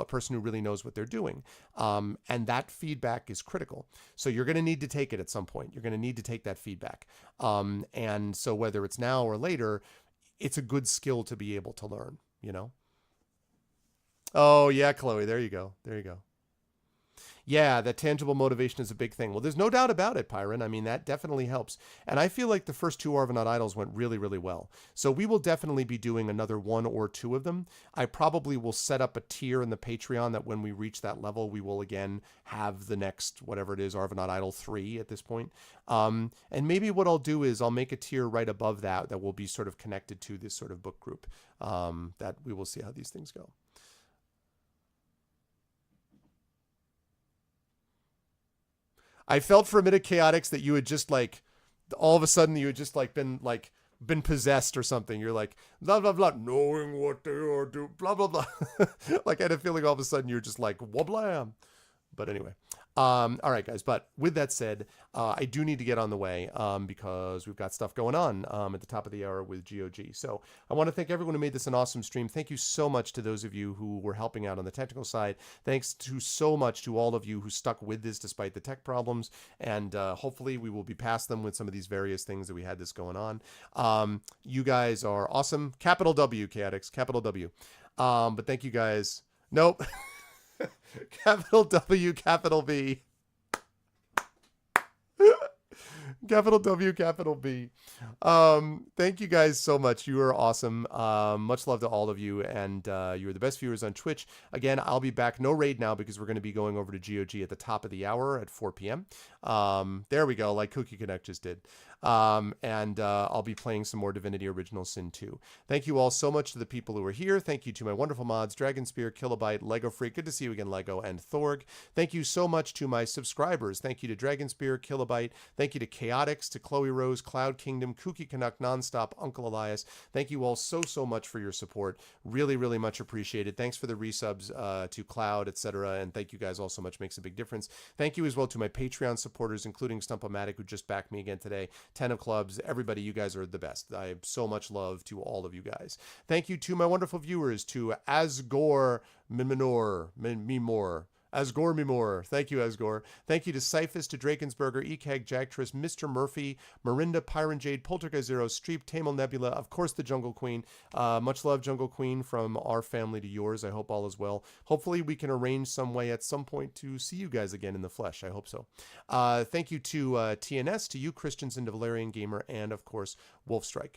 person who really knows what they're doing. And that feedback is critical. So you're going to need to take it at some point. You're going to need to take that feedback. And so whether it's now or later, it's a good skill to be able to learn, Oh, yeah, Chloe. There you go. Yeah, that tangible motivation is a big thing. Well, there's no doubt about it, Pyron. I mean, that definitely helps. And I feel like the first 2 Arvanaut Idols went really, really well. So we will definitely be doing another 1 or 2 of them. I probably will set up a tier in the Patreon that when we reach that level, we will again have the next, whatever it is, Arvanaut Idol 3 at this point. And maybe what I'll do is I'll make a tier right above that will be sort of connected to this sort of book group. That we will see how these things go. I felt for a minute, Chaotix, that you had just like, all of a sudden you had just been possessed or something. You're like, blah, blah, blah, knowing what they are doing, blah, blah, blah. Like I had a feeling all of a sudden you're just like, wablam. But anyway, all right, guys. But with that said, I do need to get on the way because we've got stuff going on at the top of the hour with GOG. So I want to thank everyone who made this an awesome stream. Thank you so much to those of you who were helping out on the technical side. Thanks so much to all of you who stuck with this despite the tech problems. And hopefully we will be past them with some of these various things that we had this going on. You guys are awesome. Capital W, Chaotix. Capital W. But thank you guys. Nope. Capital W, capital B. Capital W, capital B. Thank you guys so much. You are awesome. Much love to all of you, and you are the best viewers on Twitch. Again, I'll be back. No raid now because we're going to be going over to GOG at the top of the hour at 4 p.m. There we go, like Cookie Connect just did. And I'll be playing some more Divinity Original Sin 2. Thank you all so much to the people who are here. Thank you to my wonderful mods, Dragon Spear, Kilobyte, Lego Freak. Good to see you again, Lego, and Thorg. Thank you so much to my subscribers. Thank you to Dragon Spear, Kilobyte. Thank you to Chaotix, to Chloe Rose, Cloud Kingdom, Kooky Canuck, Nonstop, Uncle Elias. Thank you all so much for your support. Really, really much appreciated. Thanks for the resubs to Cloud, etc. And thank you guys all so much. Makes a big difference. Thank you as well to my Patreon supporters, including Stump-O-Matic, who just backed me again today. 10 of Clubs, everybody, you guys are the best. I have so much love to all of you guys. Thank you to my wonderful viewers, to Asgore Mimor, Asgore Mimor. Thank you, Asgore. Thank you to Cyphus, to Drakensberger, Ekeg, Jagtris, Mr. Murphy, Marinda, Pyron Jade, Poltergeist Zero, Streep, Tamil Nebula, of course, the Jungle Queen. Much love, Jungle Queen, from our family to yours. I hope all is well. Hopefully, we can arrange some way at some point to see you guys again in the flesh. I hope so. Thank you to TNS, to you, Christians, and to Valerian Gamer, and of course, Wolfstrike.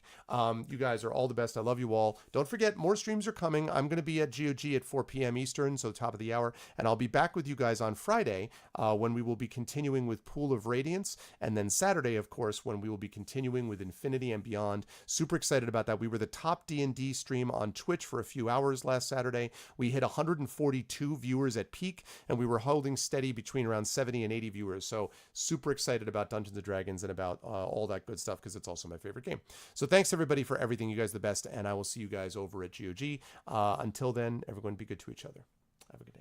You guys are all the best. I love you all. Don't forget, more streams are coming. I'm going to be at GOG at 4 p.m. Eastern, so top of the hour, and I'll be back with you guys on Friday when we will be continuing with Pool of Radiance, and then Saturday, of course, when we will be continuing with Infinity and Beyond. Super excited about that. We were the top D&D stream on Twitch for a few hours last Saturday. We hit 142 viewers at peak, and we were holding steady between around 70 and 80 viewers. So super excited about Dungeons & Dragons and about all that good stuff, because it's also my favorite game. So thanks everybody for everything. You guys are the best, and I will see you guys over at GOG. Until then, everyone be good to each other. Have a good day.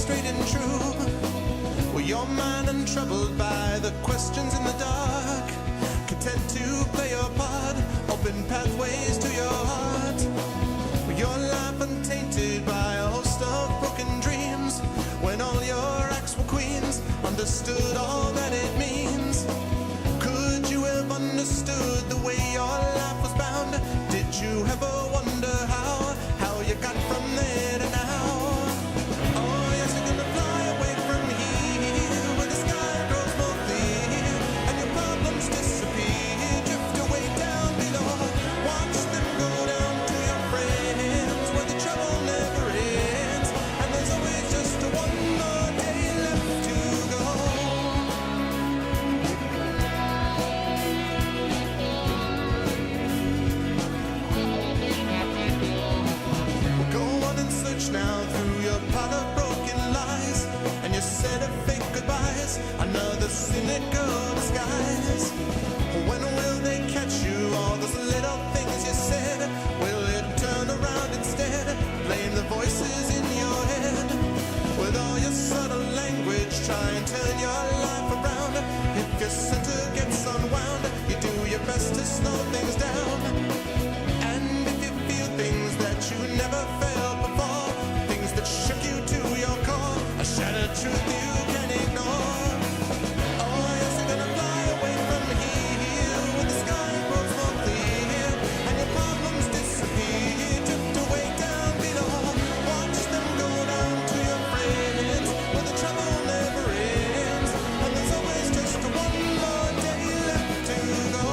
straight and true. Well, your mind untroubled by the questions in the dark, content to play your part, open pathways to your heart. Well, your life untainted by a host of broken dreams, when all your acts were queens, understood all that it means. Could you have understood the way your life was bound? Did you ever wonder how you got from there to now? Oh, yes, you're gonna fly away from here, where the sky grows more clear, and your problems disappear, drift away down below. Watch them go down to your friends, where the trouble never ends, and there's always just one more day left to go. Go on and search now through your pile of broken lies, and your set of fake goodbyes, another cynical disguise. When will they catch you? All those little things you said, will it turn around instead? Blame the voices in your head. With all your subtle language, try and turn your life around. If your center gets unwound, you do your best to slow things down. And if you feel things that you never felt before, things that shook you to your core, a shattered truth you can ignore. Oh, yes, you're gonna fly away from here, where the sky grows more clear, and your problems disappear, drift away down below. Watch them go down to your friends, where the trouble never ends, and there's always just one more day left to go.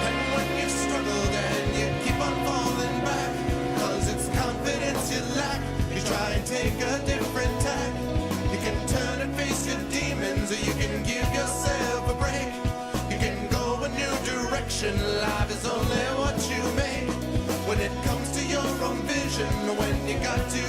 And when you've struggled and you keep on falling back, 'cause it's confidence you lack, you try and take a different tack. You can turn and face your demons, or you can give yourself a break. You can go a new direction, life is only what you make. When it comes to your own vision, when you got to